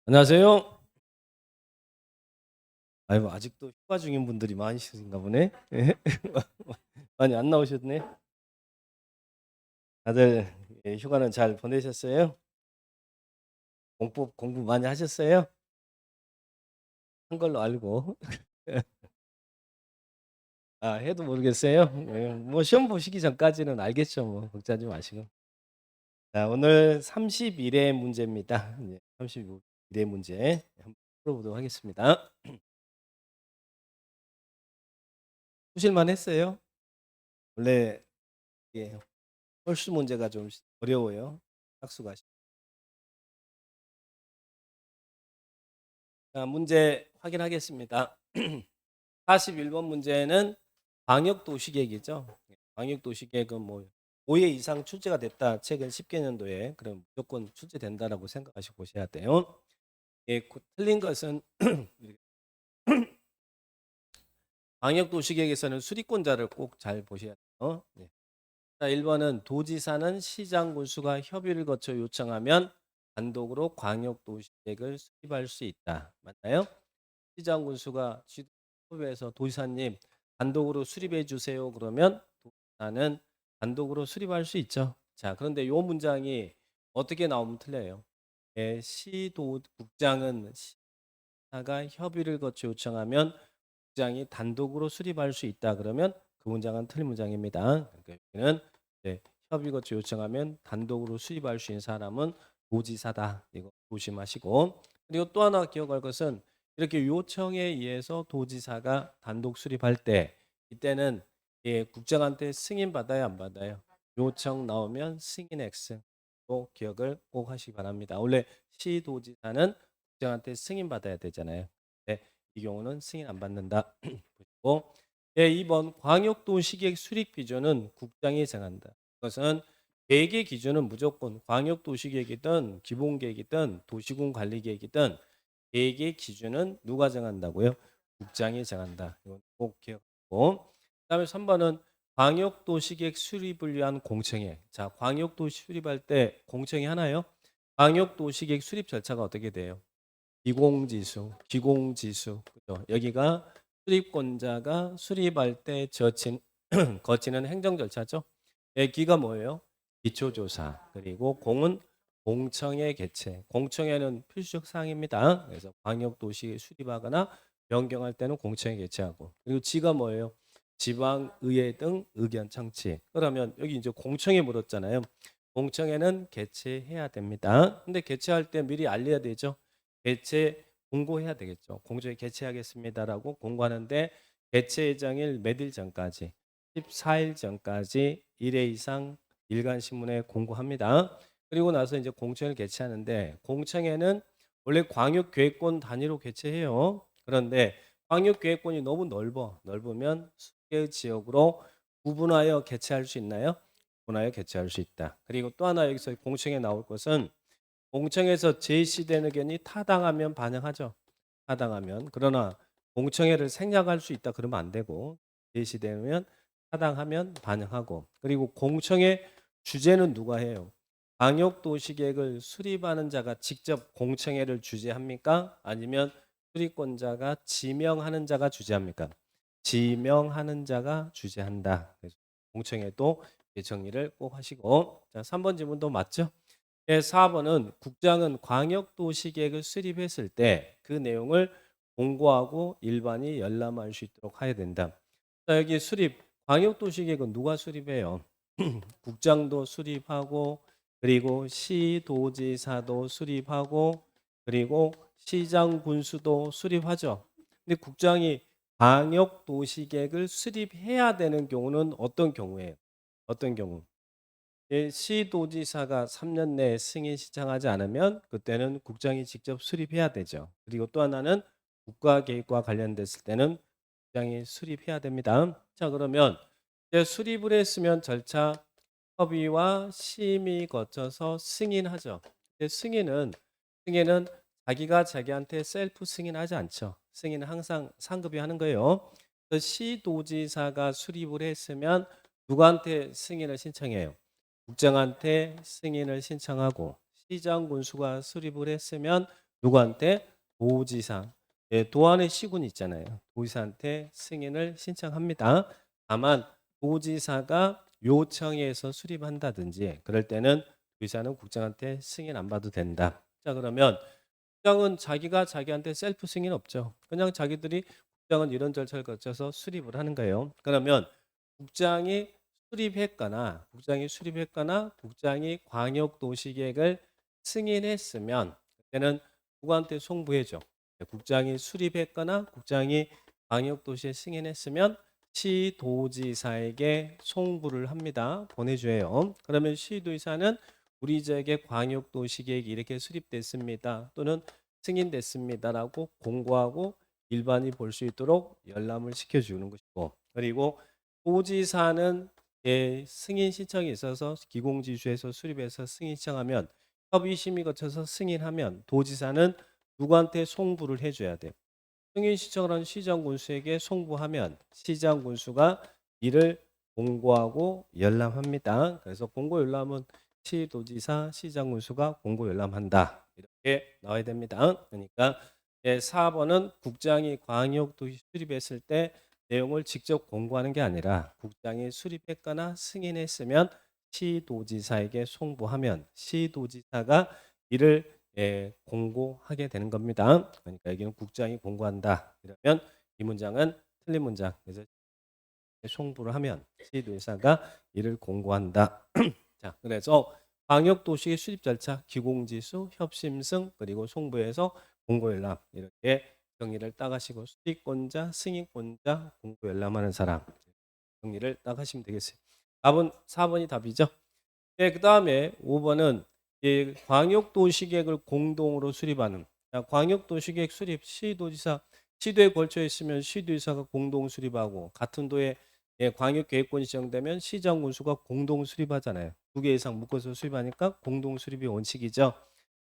안녕하세요. 아이고 아직도 휴가 중인 분들이 많으신가 보네. 예. 많이 안 나오셨네. 다들 휴가는 잘 보내셨어요? 공부 많이 하셨어요? 한 걸로 알고. 아 해도 모르겠어요? 예. 뭐 시험 보시기 전까지는 알겠죠 뭐. 걱정하지 마시고. 자 오늘 31회 문제입니다. 예 31회 문제 한번 풀어보도록 하겠습니다. 푸실 만했어요? 원래 이게 홀수 문제가 좀 어려워요. 학수가. 자, 문제 확인하겠습니다. 41번 문제는 광역도시계획이죠. 광역도시계획은 뭐 5회 이상 출제가 됐다. 최근 10개년도에 그럼 무조건 출제된다라고 생각하시고 보셔야 돼요. 예, 틀린 것은 광역도시계획에서는 수리권자를 꼭 잘 보셔야 돼요. 네. 자, 1번은 도지사는 시장 군수가 협의를 거쳐 요청하면 단독으로 광역도시계획을 수립할 수 있다. 맞나요? 시장 군수가 지도부에서 도지사님 단독으로 수립해 주세요. 그러면 도지사는 단독으로 수립할 수 있죠. 자, 그런데 이 문장이 어떻게 나오면 틀려요? 예, 시도국장은 시사가 협의를 거쳐 요청하면 국장이 단독으로 수립할 수 있다. 그러면 그 문장은 틀린 문장입니다. 그러니까 여기는 협의 거쳐 요청하면 단독으로 수립할 수 있는 사람은 도지사다. 이거 조심하시고 그리고 또 하나 기억할 것은 이렇게 요청에 의해서 도지사가 단독 수립할 때 이때는 국장한테 승인 받아야 안 받아요. 요청 나오면 승인 X 또 기억을 꼭 하시기 바랍니다. 원래 시도지사는 국장한테 승인 받아야 되잖아요. 네, 이 경우는 승인 안 받는다. 보시고 2번 광역도시계획 수립 기준은 국장이 정한다. 그것은 계획의 기준은 무조건 광역도시계획이든 기본계획이든 도시군관리계획이든 계획의 기준은 누가 정한다고요? 국장이 정한다. 이건 꼭 기억하고. 그다음에 3번은 광역도시계획 수립을 위한 공청회. 자, 광역도시 수립할 때 공청회 하나요? 광역도시계획 수립 절차가 어떻게 돼요? 기공지수. 그죠? 여기가 수립권자가 수립할 때 거치는 행정 절차죠. 기가 뭐예요? 기초조사. 그리고 공은 공청회 개최. 공청회는 필수적 사항입니다. 그래서 광역도시 수립하거나 변경할 때는 공청회 개최하고. 그리고 지가 뭐예요? 지방의회 등 의견 청취. 그러면 여기 이제 공청회 물었잖아요. 공청회는 개최해야 됩니다. 근데 개최할 때 미리 알려야 되죠. 개최 공고해야 되겠죠. 공청회 개최하겠습니다라고 공고하는데 개최 예정일 몇 일 전까지 14일 전까지 1회 이상 일간신문에 공고합니다. 그리고 나서 이제 공청회를 개최하는데 공청회는 원래 광역계획권 단위로 개최해요. 그런데 광역계획권이 너무 넓으면 수개의 지역으로 구분하여 개최할 수 있나요? 구분하여 개최할 수 있다. 그리고 또 하나 여기서 공청회 나올 것은 공청회에서 제시된 의견이 타당하면 반영하죠. 타당하면. 그러나 공청회를 생략할 수 있다 그러면 안 되고 제시되면 타당하면 반영하고 그리고 공청회 주재는 누가 해요? 광역도시계획을 수립하는 자가 직접 공청회를 주재합니까? 아니면 수립권자가 지명하는 자가 주재합니까? 지명하는 자가 주재한다. 그래서 공청회도 정리를 꼭 하시고 자 3번 질문도 맞죠? 4번은 국장은 광역도시계획을 수립했을 때 그 내용을 공고하고 일반이 열람할 수 있도록 해야 된다. 자, 여기 수립, 광역도시계획은 누가 수립해요? 국장도 수립하고 그리고 시도지사도 수립하고 그리고 시장 군수도 수립하죠. 근데 국장이 광역도시계획을 수립해야 되는 경우는 어떤 경우예요? 어떤 경우? 시도지사가 3년 내에 승인 신청하지 않으면 그때는 국장이 직접 수립해야 되죠. 그리고 또 하나는 국가계획과 관련됐을 때는 국장이 수립해야 됩니다. 자, 그러면 이제 수립을 했으면 절차 협의와 심의 거쳐서 승인하죠. 근데 승인은 자기가 자기한테 셀프 승인하지 않죠. 승인은 항상 상급이 하는 거예요. 그래서 시도지사가 수립을 했으면 누구한테 승인을 신청해요? 국장한테 승인을 신청하고 시장 군수가 수립을 했으면 누구한테? 도지사. 예, 도안의 시군 있잖아요. 도지사한테 승인을 신청합니다. 다만 도지사가 요청해서 수립한다든지 그럴 때는 도지사는 국장한테 승인 안 받아도 된다. 자, 그러면 국장은 자기가 자기한테 셀프 승인 없죠. 그냥 자기들이 국장은 이런 절차를 거쳐서 수립을 하는 거예요. 그러면 국장이 수립했거나 국장이 광역도시계획을 승인했으면 그때는 누구한테 송부해줘. 국장이 수립했거나 국장이 광역도시에 승인했으면 시도지사에게 송부를 합니다. 보내줘요. 그러면 시도지사는 우리 지역의 광역도시계획이 이렇게 수립됐습니다. 또는 승인됐습니다라고 공고하고 일반이 볼 수 있도록 열람을 시켜주는 것이고, 그리고 도지사는 승인 신청이 있어서 기공지주에서 수립해서 승인 신청하면 협의심의 거쳐서 승인하면 도지사는 누구한테 송부를 해줘야 돼요. 승인 신청을 한 시장군수에게 송부하면 시장군수가 이를 공고하고 열람합니다. 그래서 공고 열람은 시도지사, 시장군수가 공고 열람한다. 이렇게 나와야 됩니다. 그러니까 4번은 국장이 광역도시 수립했을 때 내용을 직접 공고하는 게 아니라 국장이 수립했거나 승인했으면 시도지사에게 송부하면 시도지사가 이를 공고하게 되는 겁니다. 그러니까 여기는 국장이 공고한다. 이러면 이 문장은 틀린 문장. 그래서 송부를 하면 시도지사가 이를 공고한다. 자, 그래서 광역도시 수립 절차, 기공지수, 협심승, 그리고 송부에서 공고열람 이렇게 정리를 따가시고 수립권자, 승인권자, 공고열람하는 사람 정리를 따가시면 되겠어요. 답은 4번이 답이죠. 네, 그 다음에 5번은 광역도시계획을 공동으로 수립하는. 자, 광역도시계획 수립 시도지사 시도에 걸쳐 있으면 시도지사가 공동 수립하고 같은 도에 광역계획권이 지정되면 시장군수가 공동 수립하잖아요. 2개 이상 묶어서 수립하니까 공동 수립이 원칙이죠.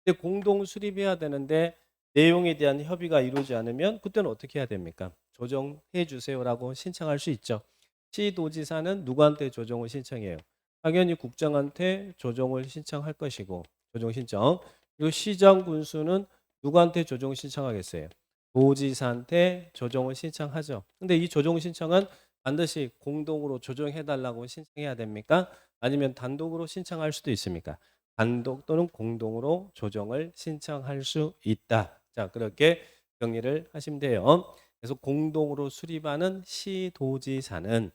근데 공동 수립해야 되는데 내용에 대한 협의가 이루어지지 않으면 그때는 어떻게 해야 됩니까? 조정해 주세요라고 신청할 수 있죠. 시도지사는 누구한테 조정을 신청해요? 당연히 국장한테 조정을 신청할 것이고 조정 신청. 그리고 시장 군수는 누구한테 조정 신청하겠어요? 도지사한테 조정을 신청하죠. 근데 이 조정 신청은 반드시 공동으로 조정해 달라고 신청해야 됩니까? 아니면 단독으로 신청할 수도 있습니까? 단독 또는 공동으로 조정을 신청할 수 있다. 자, 그렇게 정리를 하시면 돼요. 그래서 공동으로 수립하는 시도지사는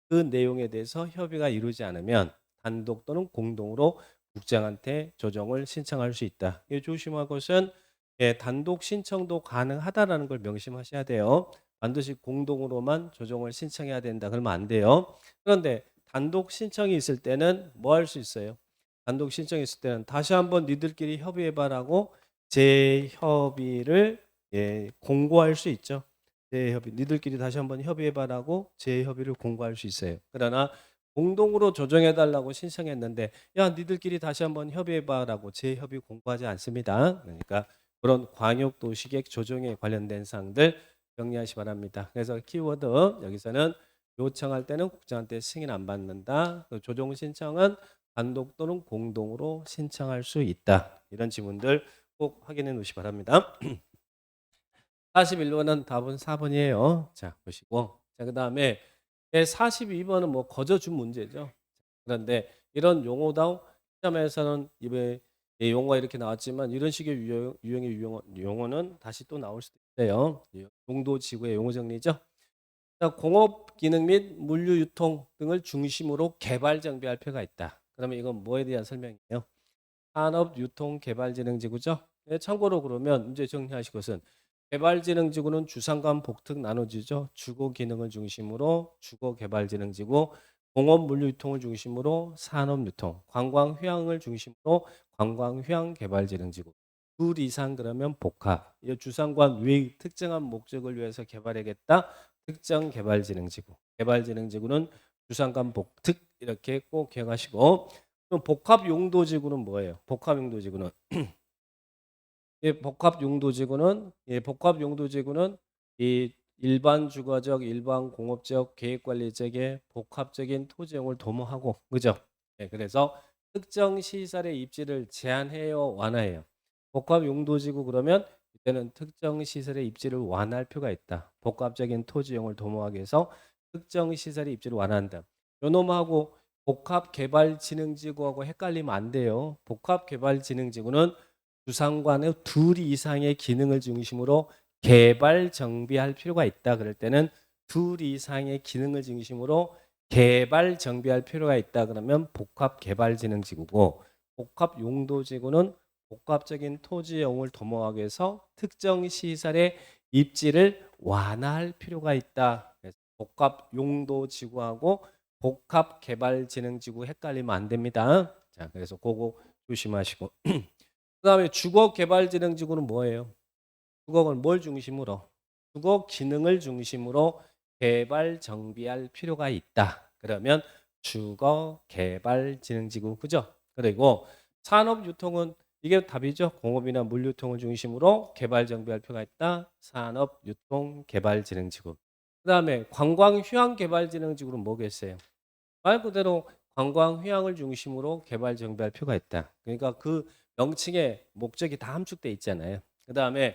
그 내용에 대해서 협의가 이루지 않으면 단독 또는 공동으로 국장한테 조정을 신청할 수 있다. 조심할 것은 단독 신청도 가능하다라는 걸 명심하셔야 돼요. 반드시 공동으로만 조정을 신청해야 된다. 그러면 안 돼요. 그런데 단독 신청이 있을 때는 뭐 할 수 있어요? 단독 신청이 있을 때는 다시 한번 니들끼리 협의해봐라고 재협의를 공고할 수 있죠. 재협의. 니들끼리 다시 한번 협의해봐라고 재협의를 공고할 수 있어요. 그러나 공동으로 조정해달라고 신청했는데 야 니들끼리 다시 한번 협의해봐라고 재협의 공고하지 않습니다. 그러니까 그런 광역도시계획 조정에 관련된 사항들 정리하시 기 바랍니다. 그래서 키워드 여기서는 요청할 때는 국장한테 승인 안 받는다. 그 조정 신청은 단독 또는 공동으로 신청할 수 있다. 이런 지문들 꼭 확인해 놓으시 기 바랍니다. 41번은 답은 4번이에요. 자, 보시고. 자, 그다음에 42번은 뭐 거저 준 문제죠. 그런데 이런 용어당 시험에서는 입에 용어가 이렇게 나왔지만 이런 식의 유형의 용어는 다시 또 나올 수도 있어요. 용도 지구의 용어 정리죠. 자, 공업 기능 및 물류 유통 등을 중심으로 개발 정비할 필요가 있다. 그러면 이건 뭐에 대한 설명이에요? 산업유통개발진흥지구죠. 참고로 그러면 문제 정리하실 것은 개발진흥지구는 주상관 복특 나눠지죠. 주거 기능을 중심으로 주거개발진흥지구, 공업물류유통을 중심으로 산업유통, 관광휴양을 중심으로 관광휴양개발진흥지구. 둘 이상 그러면 복합. 이 주상관 외 특정한 목적을 위해서 개발하겠다. 특정개발진흥지구. 개발진흥지구는 주상관 복특 이렇게 꼭 기억하시고 그럼 복합용도지구는 뭐예요? 복합용도지구는 복합용도지구는 이 일반 주거적, 일반 공업적, 계획관리적의 복합적인 토지용을 도모하고 그죠? 그래서 특정 시설의 입지를 제한해요, 완화해요. 복합 용도지구 그러면 이때는 특정 시설의 입지를 완화할 필요가 있다. 복합적인 토지 이용을 도모하기 위해서 특정 시설의 입지를 완화한다. 요놈하고 복합개발진흥지구하고 헷갈리면 안 돼요. 복합개발진흥지구는 주상관의 둘 이상의 기능을 중심으로 개발 정비할 필요가 있다. 그럴 때는 둘 이상의 기능을 중심으로 개발 정비할 필요가 있다. 그러면 복합개발진흥지구고 복합용도지구는 복합적인 토지 이용을 도모하기 위해서 특정 시설의 입지를 완화할 필요가 있다. 그래서 복합용도지구하고 복합개발진흥지구 헷갈리면 안 됩니다. 자, 그래서 그거 조심하시고. 그다음에 주거개발진흥지구는 뭐예요? 주거를 뭘 중심으로? 주거 기능을 중심으로 개발 정비할 필요가 있다. 그러면 주거개발진흥지구 그죠? 그리고 산업유통은 이게 답이죠. 공업이나 물류통을 중심으로 개발 정비할 필요가 있다. 산업유통개발진흥지구. 그다음에 관광휴양개발진흥지구는 뭐겠어요? 말 그대로 관광 휴양을 중심으로 개발 정비할 필요가 있다. 그러니까 그 명칭에 목적이 다 함축돼 있잖아요. 그다음에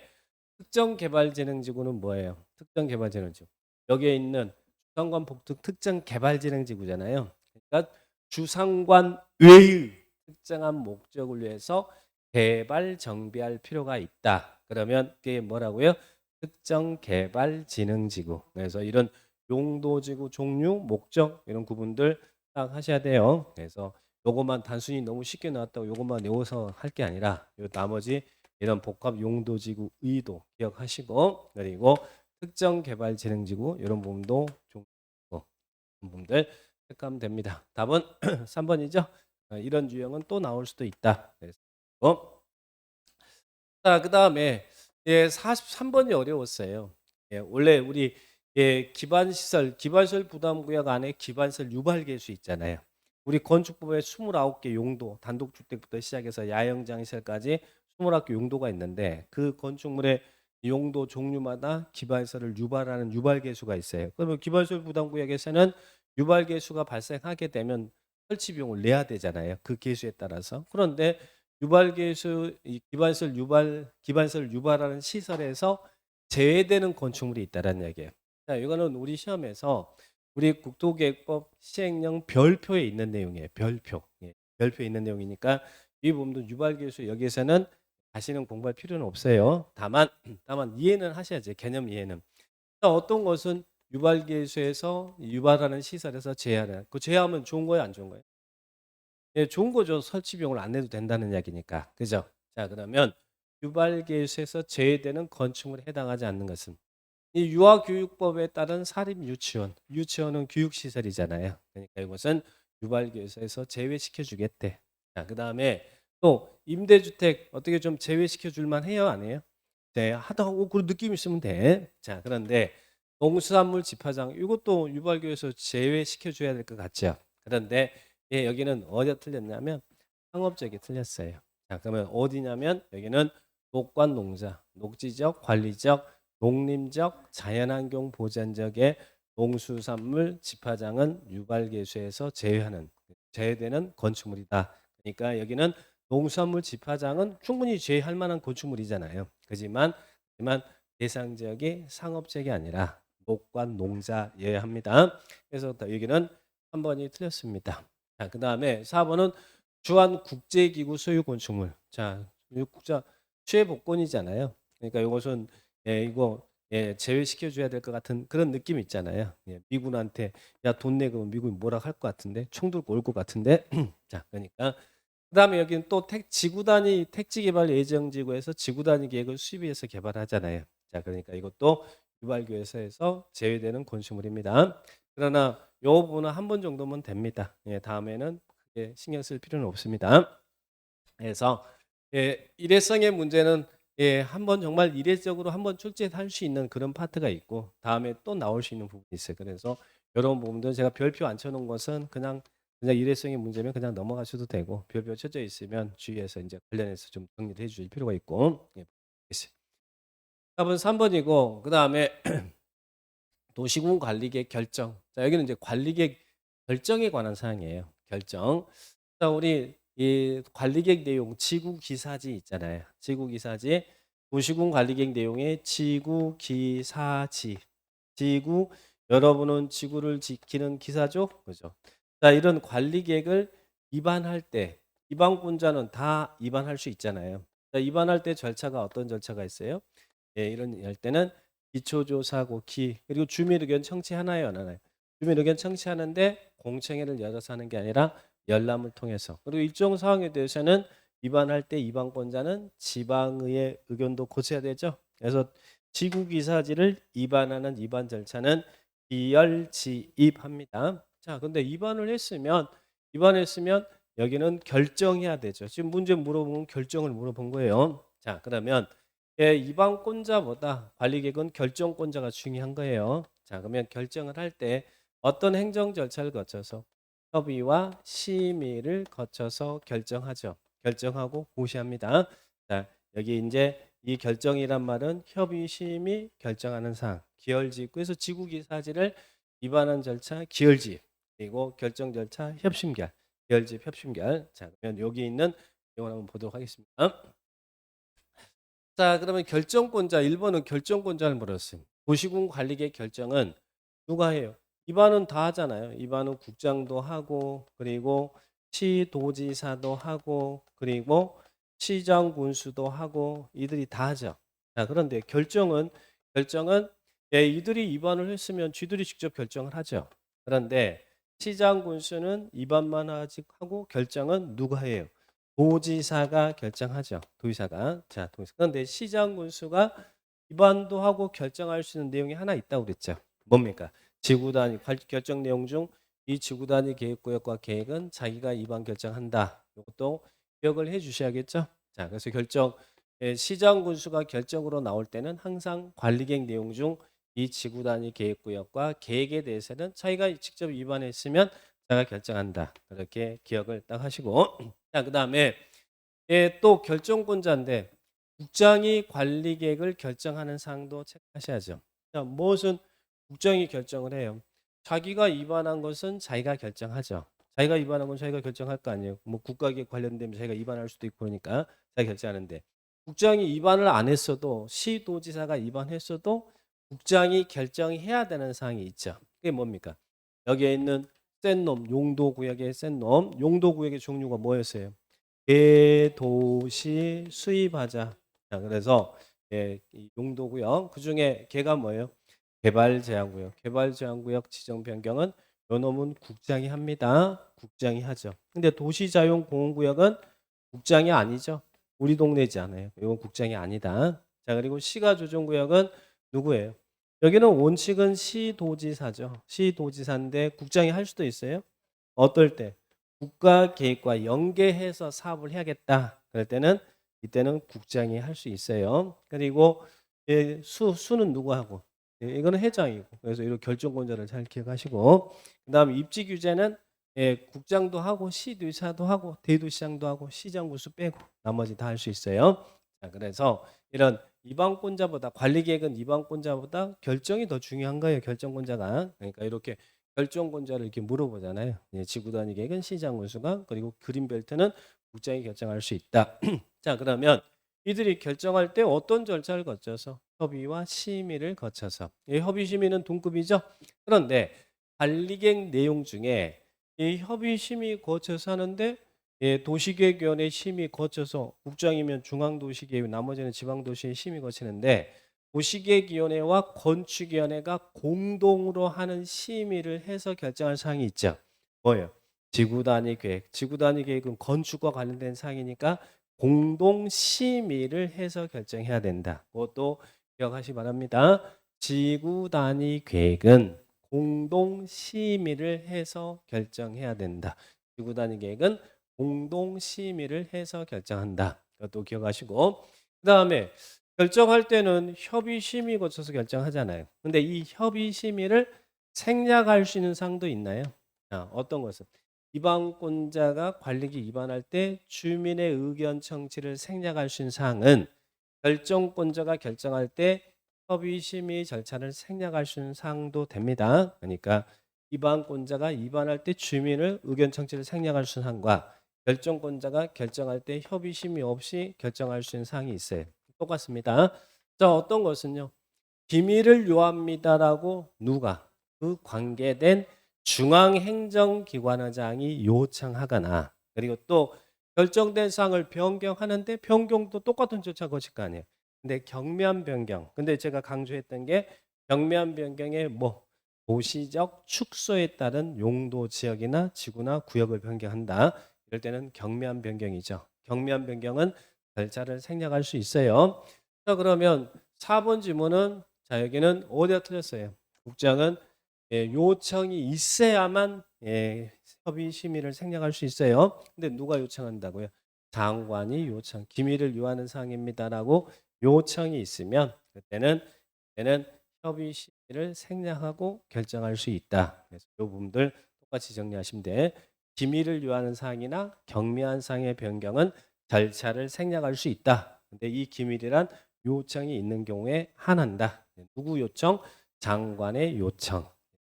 특정개발진흥지구는 뭐예요? 특정개발진흥지구. 여기에 있는 주상관 복특 특정개발진흥지구잖아요. 그러니까 주상관 외의 특정한 목적을 위해서 개발 정비할 필요가 있다. 그러면 그게 뭐라고요? 특정개발진흥지구. 그래서 이런 용도지구 종류, 목적 이런 구분들 딱 하셔야 돼요. 그래서 요것만 단순히 너무 쉽게 나왔다고 요것만 외워서 할 게 아니라 요 나머지 이런 복합 용도지구 의도 기억하시고 그리고 특정개발진흥지구 이런 부분도 좀 부분들 체크하면 됩니다. 답은 3번이죠. 이런 유형은 또 나올 수도 있다. 그래서 자, 그다음에 43번이 어려웠어요. 원래 우리 기반시설 부담구역 안에 기반시설 유발계수 있잖아요. 우리 건축법에 29개 용도, 단독주택부터 시작해서 야영장시설까지 29개 용도가 있는데 그 건축물의 용도 종류마다 기반시설을 유발하는 유발계수가 있어요. 그러면 기반시설 부담구역에서는 유발계수가 발생하게 되면 설치 비용을 내야 되잖아요. 그 계수에 따라서. 그런데 유발계수 기반시설 유발하는 시설에서 제외되는 건축물이 있다는 얘기예요. 자, 이거는 우리 시험에서 우리 국토계획법 시행령 별표에 있는 내용이에요. 별표. 별표에 있는 내용이니까 이 부분도 유발계수 여기에서는 다시는 공부할 필요는 없어요. 다만 이해는 하셔야죠. 개념 이해는. 자, 어떤 것은 유발계수에서 유발하는 시설에서 제외하는. 그 제외하면 좋은 거예요, 안 좋은 거예요? 좋은 거죠. 설치 비용을 안 내도 된다는 이야기니까. 그죠? 자, 그러면 유발계수에서 제외되는 건축물에 해당하지 않는 것은 이 유아교육법에 따른 사립유치원, 유치원은 교육시설이잖아요. 그러니까 이것은 유발계수에서 제외시켜 주겠대. 자, 그 다음에 또 임대주택 어떻게 좀 제외시켜 줄만 해요, 안 해요? 네, 하다고 그런 느낌 있으면 돼. 자, 그런데 농수산물 집화장 이것도 유발교에서 제외시켜 줘야 될 것 같죠. 그런데 여기는 어디가 틀렸냐면 상업적이 틀렸어요. 자, 그러면 어디냐면 여기는 녹관농자, 녹지적, 관리적, 농림적, 자연환경 보전적의 농수산물 집화장은 유발계수에서 제외되는 건축물이다. 그러니까 여기는 농수산물 집화장은 충분히 제외할 만한 건축물이잖아요. 하지만 대상 지역이 상업지역이 아니라 녹관 농자여야 합니다. 그래서 여기는 3번이 틀렸습니다. 자, 그다음에 4번은 주한 국제기구 소유 건축물. 자, 국자 취해 복권이잖아요. 그러니까 이것은 이거 제외시켜 줘야 될 것 같은 그런 느낌 있잖아요. 미군한테 야 돈 내고 미군이 뭐라 할 것 같은데 총 들고 올 것 같은데 자, 그러니까 그다음에 여기는 또 지구 단위 택지 개발 예정 지구에서 지구 단위 계획을 수립해서 개발하잖아요. 자, 그러니까 이것도 유발교에서 제외되는 건축물입니다. 그러나 이 부분은 한 번 정도면 됩니다. 다음에는 크게 신경 쓸 필요는 없습니다. 그래서 일회성의 문제는 한 번 정말 이례적으로 한번 출제할 수 있는 그런 파트가 있고 다음에 또 나올 수 있는 부분이 있어요. 그래서 이런 부분들 제가 별표 안 쳐놓은 것은 그냥 일회성의 문제면 그냥 넘어가셔도 되고 별표 쳐져 있으면 주의해서 이제 관련해서 좀 정리를 해주실 필요가 있고 답은 3번이고 그 다음에 도시군 관리계획 결정. 자, 여기는 이제 관리계획 결정에 관한 사항이에요. 결정. 자, 우리 이 관리계획 내용 지구기사지 있잖아요. 지구기사지 도시군 관리계획 내용의 지구기사지 지구 여러분은 지구를 지키는 기사죠. 그죠? 자, 이런 관리계획을 위반할 때 위반권자는 다 위반할 수 있잖아요. 자, 위반할 때 절차가 어떤 절차가 있어요? 예, 이런 할 때는 기초조사고 기 그리고 주민 의견 청취하나요, 안 하나요? 주민 의견 청취하는데 공청회를 열어서 하는 게 아니라 열람을 통해서 그리고 일정 사항에 대해서는 위반할 때 위반권자는 지방의회 의견도 거쳐야 되죠. 그래서 지구기사지를 위반하는 위반 절차는 기열지입합니다. 자, 근데 위반했으면 여기는 결정해야 되죠. 지금 문제 물어보면 결정을 물어본 거예요. 자, 그러면 예, 위반권자보다 관리객은 결정권자가 중요한 거예요. 자, 그러면 결정을 할 때 어떤 행정 절차를 거쳐서 협의와 심의를 거쳐서 결정하죠. 결정하고 고시합니다. 자, 여기 이제 이 결정이란 말은 협의, 심의, 결정하는 사항, 기열지. 그래서 지구기사지를 위반한 절차, 기열지. 그리고 결정 절차, 협심결. 기열집, 협심결. 자, 그러면 여기 있는 내용을 한번 보도록 하겠습니다. 자, 그러면 결정권자 1번은 결정권자를 물었어요. 도시군 관리계 결정은 누가 해요? 이반은 다 하잖아요. 이반은 국장도 하고 그리고 시도지사도 하고 그리고 시장 군수도 하고 이들이 다 하죠. 자, 그런데 결정은 예, 이들이 위반을 했으면 쥐들이 직접 결정을 하죠. 그런데 시장 군수는 위반만 하고 결정은 누가 해요? 도지사가 결정하죠. 도지사가. 자, 도지사. 그런데 시장 군수가 위반도 하고 결정할 수 있는 내용이 하나 있다고 그랬죠. 뭡니까? 지구단위 결정 내용 중 이 지구단위 계획구역과 계획은 자기가 위반 결정한다. 이것도 기억을 해 주셔야겠죠. 자, 그래서 시장 군수가 결정으로 나올 때는 항상 관리계획 내용 중 이 지구단위 계획구역과 계획에 대해서는 자기가 직접 위반했으면 자기가 결정한다. 그렇게 기억을 딱 하시고 자, 그다음에 예, 또 결정권자인데 국장이 관리 계획을 결정하는 사항도 체크하셔야죠. 자, 무엇은 국장이 결정을 해요. 자기가 위반한 것은 자기가 결정하죠. 자기가 위반한 건 자기가 결정할 거 아니에요. 뭐 국가계획 관련되면 자기가 위반할 수도 있고 그러니까 자기가 결정하는데 국장이 위반을 안 했어도 시도지사가 위반했어도 국장이 결정해야 되는 사항이 있죠. 그게 뭡니까? 여기에 있는 센 놈, 용도구역의 센 놈, 용도구역의 종류가 뭐였어요? 개도시 수입하자. 자, 그래서 예, 이 용도구역 그 중에 개가 뭐예요? 개발제한구역. 개발제한구역 지정 변경은 요 놈은 국장이 합니다. 국장이 하죠. 근데 도시자용공원구역은 국장이 아니죠. 우리 동네지 않아요. 이건 국장이 아니다. 자, 그리고 시가조정구역은 누구예요? 여기는 원칙은 시도지사죠. 시도지사인데 국장이 할 수도 있어요. 어떨 때? 국가 계획과 연계해서 사업을 해야겠다. 그럴 때는 이때는 국장이 할 수 있어요. 그리고 예, 수는 누구 하고? 예, 이거는 회장이고. 그래서 이런 결정권자를 잘 기억하시고. 그다음에 입지 규제는 예, 국장도 하고 시도지사도 하고 대도시장도 하고 시장 군수 빼고 나머지 다 할 수 있어요. 자, 그래서 이런 이방권자보다 관리 계획은 이방권자보다 결정이 더 중요한 거예요. 결정권자가. 그러니까 이렇게 결정권자를 이렇게 물어보잖아요. 예, 지구단위 계획은 시장 군수가 그리고 그린벨트는 국장이 결정할 수 있다. 자, 그러면 이들이 결정할 때 어떤 절차를 거쳐서 협의와 심의를 거쳐서 이 협의 심의는 동급이죠. 그런데 관리계획 내용 중에 이 협의 심의 거쳐서 하는데 예, 도시계획위원회 심의 거쳐서 국장이면 중앙도시계획 나머지는 지방도시의 심의 거치는데 도시계획위원회와 건축위원회가 공동으로 하는 심의를 해서 결정할 사항이 있죠. 뭐예요? 지구단위 계획. 지구단위 계획은 건축과 관련된 사항이니까 공동 심의를 해서 결정해야 된다. 그것도 기억하시 기 바랍니다. 지구단위 계획은 공동 심의를 해서 결정해야 된다. 지구단위 계획은 공동 심의를 해서 결정한다. 그것도 기억하시고 그다음에 결정할 때는 협의 심의 거쳐서 결정하잖아요. 근데 이 협의 심의를 생략할 수 있는 사항도 있나요? 어떤 것은 위반권자가 관리기 위반할 때 주민의 의견 청취를 생략할 수 있는 사항은 결정권자가 결정할 때 협의 심의 절차를 생략할 수 있는 사항도 됩니다. 그러니까 위반권자가 위반할 때 주민의 의견 청취를 생략할 수 있는 사항과 결정권자가 결정할 때 협의심이 없이 결정할 수 있는 사항이 있어요. 똑같습니다. 자, 어떤 것은요. 기밀을 요합니다라고 누가 그 관계된 중앙행정기관의장이 요청하거나 그리고 또 결정된 사항을 변경하는데 변경도 똑같은 절차 거칠 거 아니에요. 근데 경미한 변경. 근데 제가 강조했던 게 경미한 변경에 뭐 도시적 축소에 따른 용도 지역이나 지구나 구역을 변경한다. 이럴 때는 경미한 변경이죠. 경미한 변경은 절차를 생략할 수 있어요. 자, 그러면 4번 지문은 자, 여기는 어디가 틀렸어요? 국장은 요청이 있어야만 협의 심의를 생략할 수 있어요. 근데 누가 요청한다고요? 장관이 요청, 기밀을 요하는 사항입니다라고 요청이 있으면 그때는 협의 심의를 생략하고 결정할 수 있다. 그래서 이 부분들 똑같이 정리하시면 돼. 기밀을 요하는 사항이나 경미한 사항의 변경은 절차를 생략할 수 있다. 근데 이 기밀이란 요청이 있는 경우에 한한다. 누구 요청? 장관의 요청.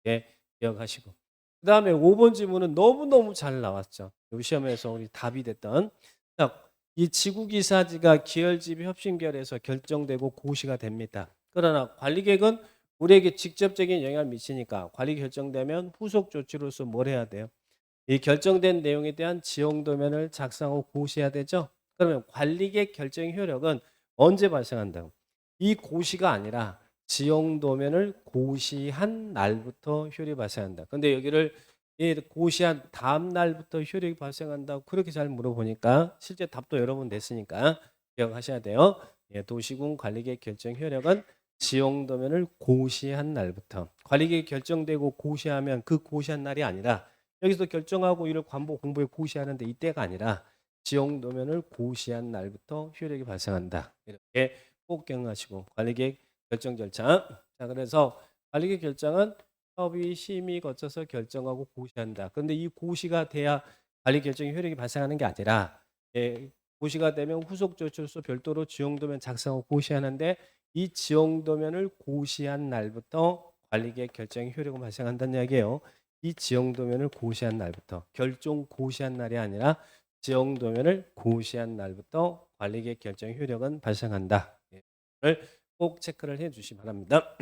예, 기억하시고. 그 다음에 5번 지문은 너무너무 잘 나왔죠. 여기 시험에서 우리 답이 됐던. 자, 이 지구기사지가 기혈지배 협심결에서 결정되고 고시가 됩니다. 그러나 관리계획은 우리에게 직접적인 영향을 미치니까 관리 결정되면 후속 조치로서 뭘 해야 돼요? 이 결정된 내용에 대한 지형도면을 작성하고 고시해야 되죠. 그러면 관리계획 결정 효력은 언제 발생한다고? 이 고시가 아니라 지형도면을 고시한 날부터 효력이 발생한다. 근데 여기를 이 고시한 다음 날부터 효력이 발생한다고 그렇게 잘 물어보니까 실제 답도 여러 번 냈으니까 기억하셔야 돼요. 도시군 관리계획 결정 효력은 지형도면을 고시한 날부터 관리계획 결정되고 고시하면 그 고시한 날이 아니라 여기서 결정하고 이를 관보 공부에 고시하는데 이때가 아니라 지형도면을 고시한 날부터 효력이 발생한다. 이렇게 꼭 기억하시고 관리계획 결정 절차. 자, 그래서 관리계획 결정은 협의 심의 거쳐서 결정하고 고시한다. 그런데 이 고시가 돼야 관리 결정의 효력이 발생하는 게 아니라 고시가 되면 후속 조치로서 별도로 지형도면 작성하고 고시하는데 이 지형도면을 고시한 날부터 관리계획 결정의 효력은 발생한다는 이야기예요. 이 지형도면을 고시한 날부터 결정 고시한 날이 아니라 지형도면을 고시한 날부터 관리계획 결정 효력은 발생한다. 이걸 꼭 체크를 해 주시기 바랍니다.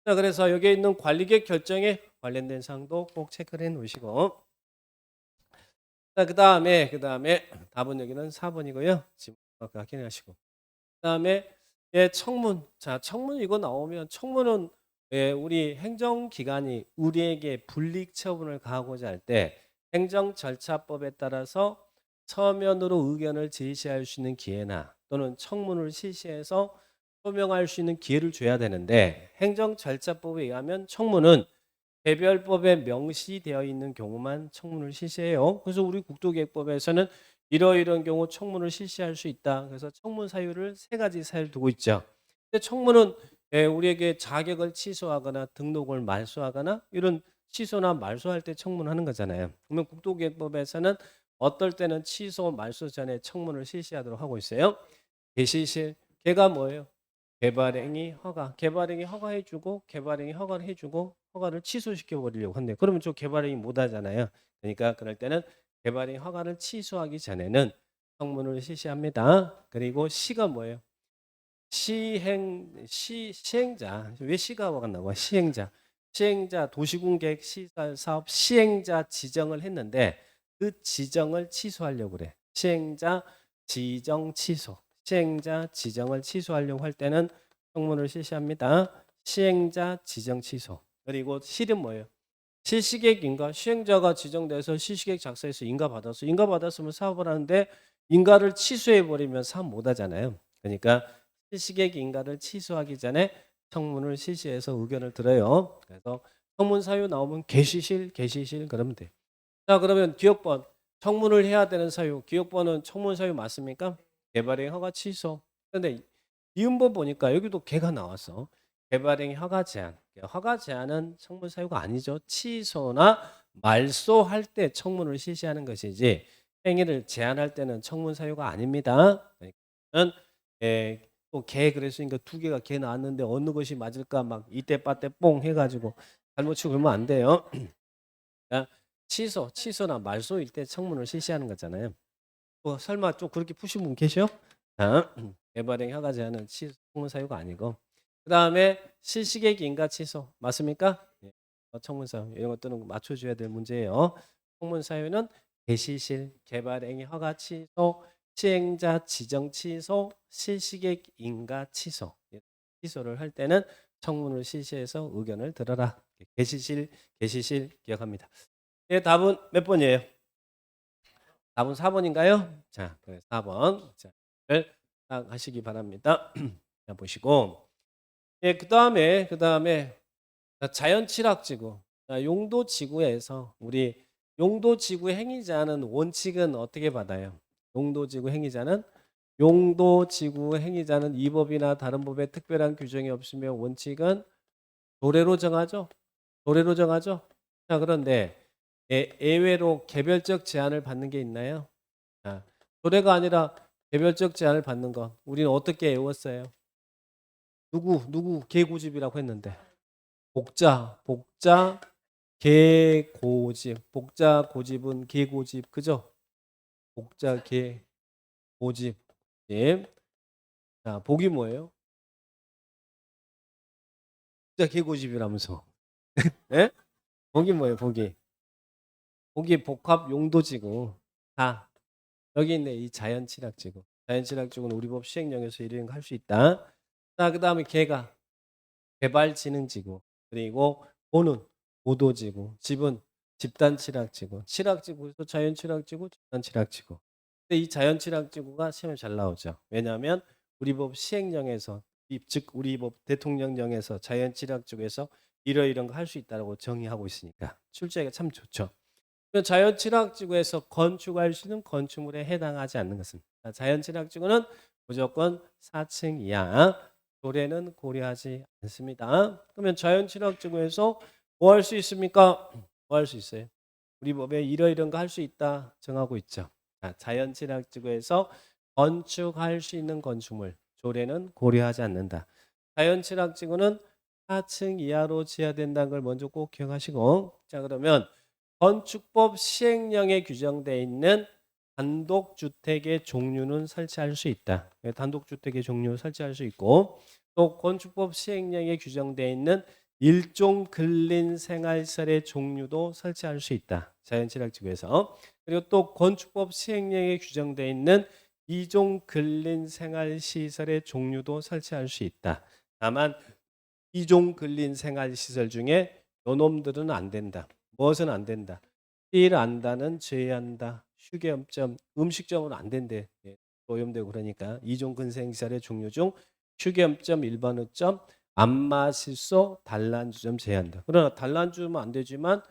자, 그래서 여기에 있는 관리계획 결정에 관련된 사항도 꼭 체크를 해 놓으시고 자, 그다음에 답은 여기는 4번이고요. 지금 아까 확인하시고 그다음에 청문. 자, 청문 이거 나오면 청문은 우리 행정기관이 우리에게 불이익 처분을 가하고자 할 때 행정절차법에 따라서 서면으로 의견을 제시할 수 있는 기회나 또는 청문을 실시해서 소명할 수 있는 기회를 줘야 되는데 행정절차법에 의하면 청문은 개별법에 명시되어 있는 경우만 청문을 실시해요. 그래서 우리 국토계획법에서는 이러이러한 경우 청문을 실시할 수 있다. 그래서 청문 사유를 세 가지 사유를 두고 있죠. 근데 청문은 우리에게 자격을 취소하거나 등록을 말소하거나 이런 취소나 말소할 때 청문하는 거잖아요. 그러면 국토계획법에서는 어떨 때는 취소, 말소 전에 청문을 실시하도록 하고 있어요. 개시실, 개가 뭐예요? 개발행위 허가. 개발행위 허가해주고 개발행위 허가를 해주고 허가를 취소시켜 버리려고 한대요. 그러면 저 개발행위 못 하잖아요. 그러니까 그럴 때는 개발행위 허가를 취소하기 전에는 청문을 실시합니다. 그리고 시가 뭐예요? 시행자. 왜 시가 나와? 시행자 도시군계획 시설 사업 시행자 지정을 했는데 그 지정을 취소하려고 그래. 시행자 지정 취소. 시행자 지정을 취소하려고 할 때는 청문을 실시합니다. 시행자 지정 취소. 그리고 실은 뭐예요? 실시계획 인가. 시행자가 지정돼서 실시계획 작성해서 인가 받았어. 인가 받았으면 사업을 하는데 인가를 취소해 버리면 사업 못 하잖아요. 그러니까 실시계획 인가를 취소하기 전에 청문을 실시해서 의견을 들어요. 그래서 청문 사유 나오면 개시실 그러면 돼. 자, 그러면 기업번 청문을 해야 되는 사유. 기업번은 청문 사유 맞습니까? 개발행 허가 취소. 그런데 이음보 보니까 여기도 개가 나왔어. 개발행 허가 제한. 허가 제한은 청문 사유가 아니죠. 취소나 말소할 때 청문을 실시하는 것이지 행위를 제한할 때는 청문 사유가 아닙니다. 그러니까 또개 그랬으니까 두 개가 개 나왔는데 어느 것이 맞을까 막 이때 빠때 뽕 해가지고 잘못 치고 그러면 안 돼요. 취소나 말소일 때 청문을 실시하는 거잖아요. 뭐 설마 좀 그렇게 푸신 분 계셔? 자, 개발행 허가 제한은 청문 사유가 아니고 그다음에 실시계 기인가 취소 맞습니까? 예. 청문 사유 이런 것들은 맞춰줘야 될 문제예요. 청문 사유는 대시실, 개발행위 허가 취소, 시행자 지정 취소, 실시계 인가 취소. 예, 취소를 할 때는 청문을 실시해서 의견을 들어라. 개시실 기억합니다. 예, 답은 몇 번이에요? 답은 4번인가요? 자, 4번. 자, 딱 하시기 바랍니다. 자, 보시고. 예, 그다음에 자연취락지구. 자, 용도지구에서 우리 용도지구 행위자는 원칙은 어떻게 받아요? 용도지구 행위자는 이 법이나 다른 법에 특별한 규정이 없으며 원칙은 조례로 정하죠. 조례로 정하죠. 자, 그런데 예외로 개별적 제한을 받는 게 있나요? 자, 조례가 아니라 개별적 제한을 받는 것. 우리는 어떻게 외웠어요? 누구 개고집이라고 했는데. 개고집. 고집은 개고집. 그죠? 개고집. 예. 자, 복이 뭐예요? 개고집이라면서. 예? 복이 뭐예요, 복이? 복이 복합 용도지구. 다. 여기 있네, 이 자연취락지구. 자연취락지구는 우리 법 시행령에서 이런 거 할 수 있다. 자, 그 다음에 개발지능지구. 그리고 보는 보도지구. 집은 집단취락지구. 취락지구에서 자연취락지구, 집단취락지구. 근데 이 자연취락지구가 시험에 잘 나오죠. 왜냐하면 우리 법 시행령에서 즉 우리 법 대통령령에서 자연취락지구에서 이런 거 할 수 있다고 정의하고 있으니까 출제가 참 좋죠. 자연취락지구에서 건축할 수 있는 건축물에 해당하지 않는 것은 자연취락지구는 무조건 4층 이하, 조례는 고려하지 않습니다. 그러면 자연취락지구에서 뭐 할 수 있습니까? 뭐 할 수 있어요? 우리 법에 이런 거 할 수 있다 정하고 있죠. 자연취락지구에서 건축할 수 있는 건축물, 조례는 고려하지 않는다. 자연취락지구는 4층 이하로 지어야된다는 걸 먼저 꼭 기억하시고, 자, 그러면 건축법 시행령에 규정되어 있는 단독주택의 종류는 설치할 수 있다. 단독주택의 종류 설치할 수 있고, 또 건축법 시행령에 규정되어 있는 일종 근린생활시설의 종류도 설치할 수 있다. 자연취락지구에서. 그리고 또 건축법 시행령에 규정되어 있는 이종 근린생활시설의 종류도 설치할 수 있다. 다만 이종 근린생활시설 중에 요놈들은 안 된다. 무엇은 안 된다? 일한다는 제외한다. 휴게업점, 음식점은 안 된대. 예, 오염되고 그러니까 이종 근생시설의 종류 중 휴게업점, 일반 음점, 안마실소, 단란주점 제외한다. 그러나 단란주점은 안 되지만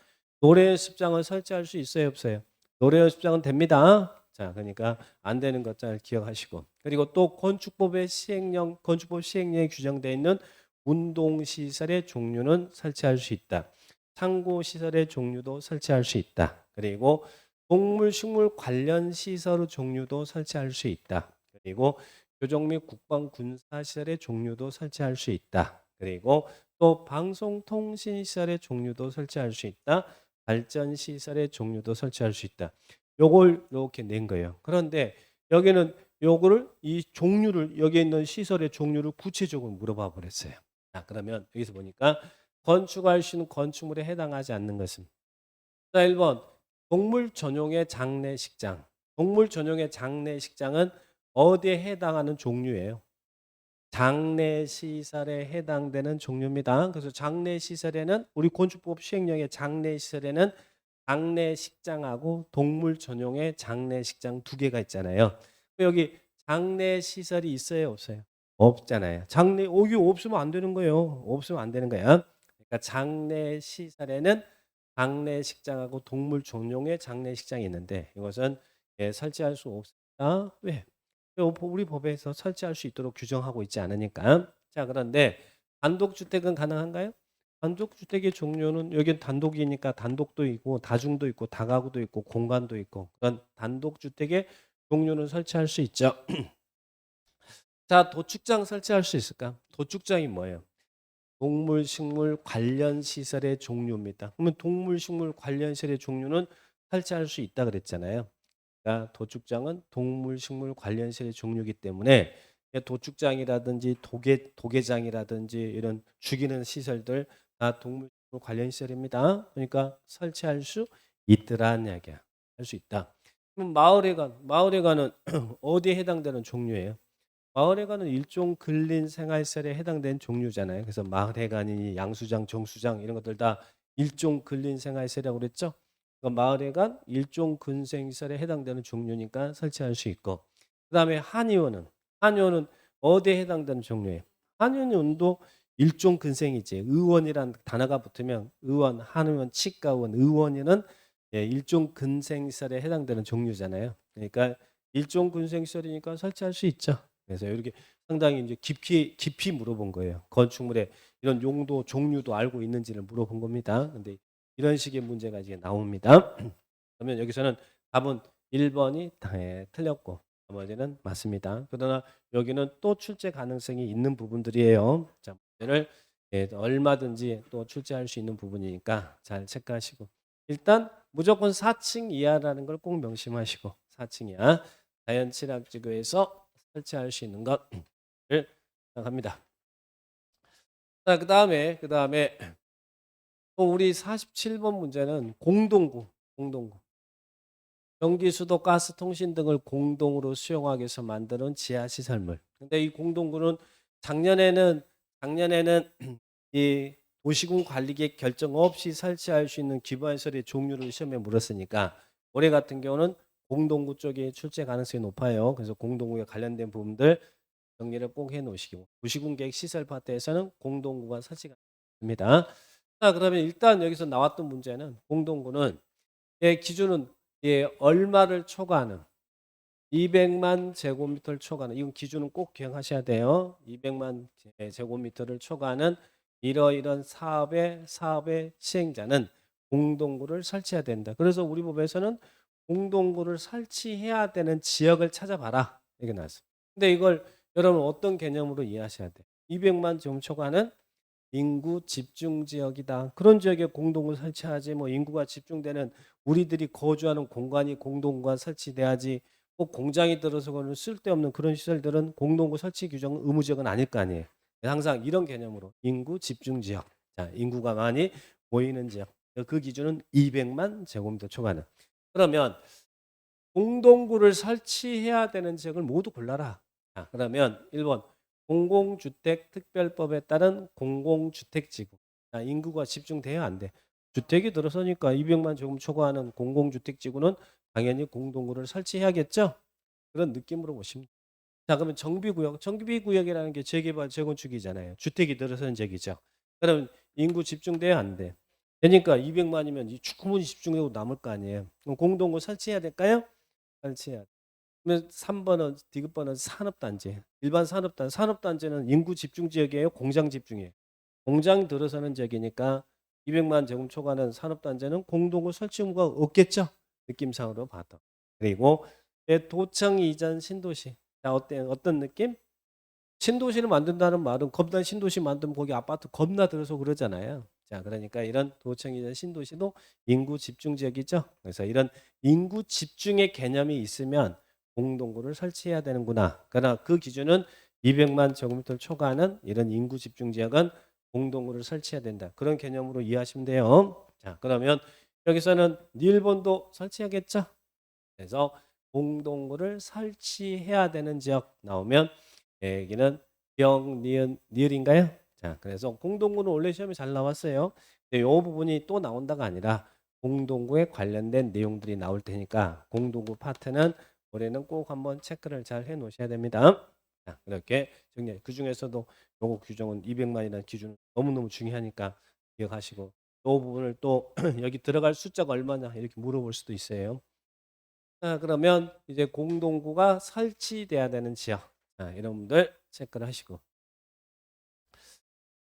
노래 연습장을 설치할 수 있어요, 없어요? 노래 연습장은 됩니다. 자, 그러니까 안 되는 것 잘 기억하시고. 그리고 또 건축법 시행령에 규정되어 있는 운동시설의 종류는 설치할 수 있다. 상고시설의 종류도 설치할 수 있다. 그리고 동물, 식물 관련 시설의 종류도 설치할 수 있다. 그리고 교정 및 국방 군사시설의 종류도 설치할 수 있다. 그리고 또 방송통신시설의 종류도 설치할 수 있다. 발전시설의 종류도 설치할 수 있다. 요걸 이렇게 낸 거예요. 그런데 여기는 요거를 이 종류를 여기 있는 시설의 종류를 구체적으로 물어봐 버렸어요. 자, 그러면 여기서 보니까 건축할 수 있는 건축물에 해당하지 않는 것은 자, 1번 동물 전용의 장례식장. 동물 전용의 장례식장은 어디에 해당하는 종류예요? 장례시설에 해당되는 종류입니다. 그래서 장례시설에는 우리 건축법 시행령의 장례시설에는 장례식장하고 동물 전용의 장례식장 두 개가 있잖아요. 여기 장례시설이 있어요, 없어요? 없잖아요. 여기 없으면 안 되는 거예요. 없으면 안 되는 거야. 그러니까 장례시설에는 장례식장하고 동물 전용의 장례식장이 있는데 이것은 설치할 수 없다. 왜? 우리 법에서 설치할 수 있도록 규정하고 있지 않으니까. 자, 그런데 단독주택은 가능한가요? 단독주택의 종류는 여기 단독이니까 단독도 있고 다중도 있고 다가구도 있고 공간도 있고 그런 단독주택의 종류는 설치할 수 있죠. 자, 도축장 설치할 수 있을까? 도축장이 뭐예요? 동물, 식물 관련 시설의 종류입니다. 그러면 동물, 식물 관련 시설의 종류는 설치할 수 있다 그랬잖아요. 그러니까 도축장은 동물, 식물 관련 시설의 종류이기 때문에 도축장이라든지 도개장이라든지 이런 죽이는 시설들 다 동물, 식물 관련 시설입니다. 그러니까 설치할 수 있더라는 이야기야. 할 수 있다. 그럼 마을회관은 어디에 해당되는 종류예요? 마을회관은 일종 근린 생활시설에 해당되는 종류잖아요. 그래서 마을회관이니 양수장, 정수장 이런 것들 다 일종 근린 생활시설이라고 그랬죠. 그러니까 마을회관 일종 근생시설에 해당되는 종류니까 설치할 수 있고, 그다음에 한의원은 어디에 해당되는 종류예요? 한의원도 일종 근생이지. 의원이란 단어가 붙으면 의원, 한의원, 치과의원, 의원이는 일종 근생시설에 해당되는 종류잖아요. 그러니까 일종 근생시설이니까 설치할 수 있죠. 그래서 이렇게 상당히 이제 깊이 물어본 거예요. 건축물의 이런 용도, 종류도 알고 있는지를 물어본 겁니다. 근데 이런 식의 문제가 이제 나옵니다. 그러면 여기서는 답은 1번이 틀렸고 나머지는 맞습니다. 그러나 여기는 또 출제 가능성이 있는 부분들이에요. 자, 문제를 얼마든지 또 출제할 수 있는 부분이니까 잘 체크하시고, 일단 무조건 4층 이하라는 걸 꼭 명심하시고, 4층 이하 자연 친화지구에서 설치할 수 있는 것을 생각합니다. 자, 그다음에 또 우리 47번 문제는 공동구. 전기, 수도, 가스, 통신 등을 공동으로 수용하기 위해서 만드는 지하 시설물. 근데 이 공동구는 작년에는 이 도시군 관리계획 결정 없이 설치할 수 있는 기반 시설의 종류를 시험에 물었으니까 올해 같은 경우는 공동구 쪽에 출제 가능성이 높아요. 그래서 공동구에 관련된 부분들 정리를 꼭 해 놓으시고, 도시군 계획 시설 파트에서는 공동구가 설치가 됩니다. 자, 그러면 일단 여기서 나왔던 문제는 공동구는 기준은 얼마를 초과하는 200만 제곱미터를 초과하는, 이건 기준은 꼭 기억하셔야 돼요. 200만 제곱미터를 초과하는 이러이런 사업의 시행자는 공동구를 설치해야 된다. 그래서 우리 법에서는 공동구를 설치해야 되는 지역을 찾아봐라 이게 나왔어요. 근데 이걸 여러분 어떤 개념으로 이해하셔야 돼요? 200만 제곱 초과하는 인구 집중 지역이다. 그런 지역에 공동구 설치하지, 뭐 인구가 집중되는 우리들이 거주하는 공간이 공동구가 설치돼야지, 꼭 공장이 들어서거나 쓸데없는 그런 시설들은 공동구 설치 규정은 의무지역은 아닐 거 아니에요. 항상 이런 개념으로 인구 집중 지역, 자, 인구가 많이 모이는 지역, 그 기준은 200만 제곱미터 초과는. 그러면 공동구를 설치해야 되는 지역을 모두 골라라. 자, 그러면 1번 공공주택 특별법에 따른 공공주택지구. 자, 인구가 집중돼야 안 돼. 주택이 들어서니까 200만 제곱 초과하는 공공주택지구는 당연히 공동구를 설치해야겠죠? 그런 느낌으로 보시면. 자, 그러면 정비구역. 정비구역이라는 게 재개발, 재건축이잖아요. 주택이 들어서는 지역이죠. 그럼 인구 집중돼야 안 돼. 되니까 200만이면 충분히 집중되고 남을 거 아니에요. 그럼 공동구 설치해야 될까요? 설치해야 돼. 그러면 3번은 디귿번은 산업단지. 일반 산업단지는 인구 집중 지역이에요, 공장 집중이에요? 공장 들어서는 지역이니까 200만 제곱 초과는 산업단지는 공동구 설치 의무가 없겠죠? 느낌상으로 봐도. 그리고 도청 이전 신도시. 자, 어떤 느낌? 신도시를 만든다는 말은 겁나 신도시 만들면 거기 아파트 겁나 들어서 그러잖아요. 자, 그러니까 이런 도청 이전 신도시도 인구 집중 지역이죠. 그래서 이런 인구 집중의 개념이 있으면 공동구를 설치해야 되는구나. 그러나 그 기준은 200만 제곱미터를 초과하는 이런 인구 집중 지역은 공동구를 설치해야 된다. 그런 개념으로 이해하시면 돼요. 자, 그러면 여기서는 일본도 설치하겠죠. 그래서 공동구를 설치해야 되는 지역 나오면 여기는 영, 니은, 니을인가요? 자, 그래서 공동구는 원래 시험에 잘 나왔어요. 근데 이 부분이 또 나온다가 아니라 공동구에 관련된 내용들이 나올 테니까 공동구 파트는 올해는 꼭 한번 체크를 잘 해 놓으셔야 됩니다. 자, 이렇게 정리. 그 중에서도 요거 규정은 200만이라는 기준 너무너무 중요하니까 기억하시고, 이 부분을 또 여기 들어갈 숫자가 얼마냐 이렇게 물어볼 수도 있어요. 자, 그러면 이제 공동구가 설치돼야 되는 지역. 자, 이런 분들 체크를 하시고.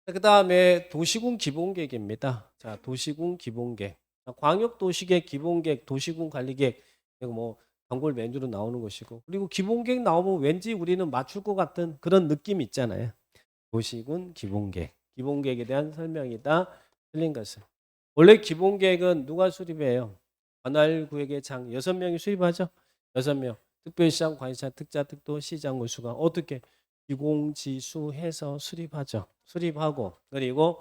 그 다음에 도시군 기본계획입니다. 자, 도시군 기본계획. 광역도시계획, 기본계획, 도시군 관리계획. 이거 뭐 단골 메뉴로 나오는 것이고. 그리고 기본계획 나오면 왠지 우리는 맞출 것 같은 그런 느낌이 있잖아요. 도시군 기본계획. 기본계획에 대한 설명이다. 틀린 것은. 원래 기본계획은 누가 수립해요? 관할구역의 장 6명이 수립하죠. 6명. 특별시장, 관시장, 특자, 특도, 시장, 군수가 어떻게 기공지수해서 수립하죠. 수립하고 그리고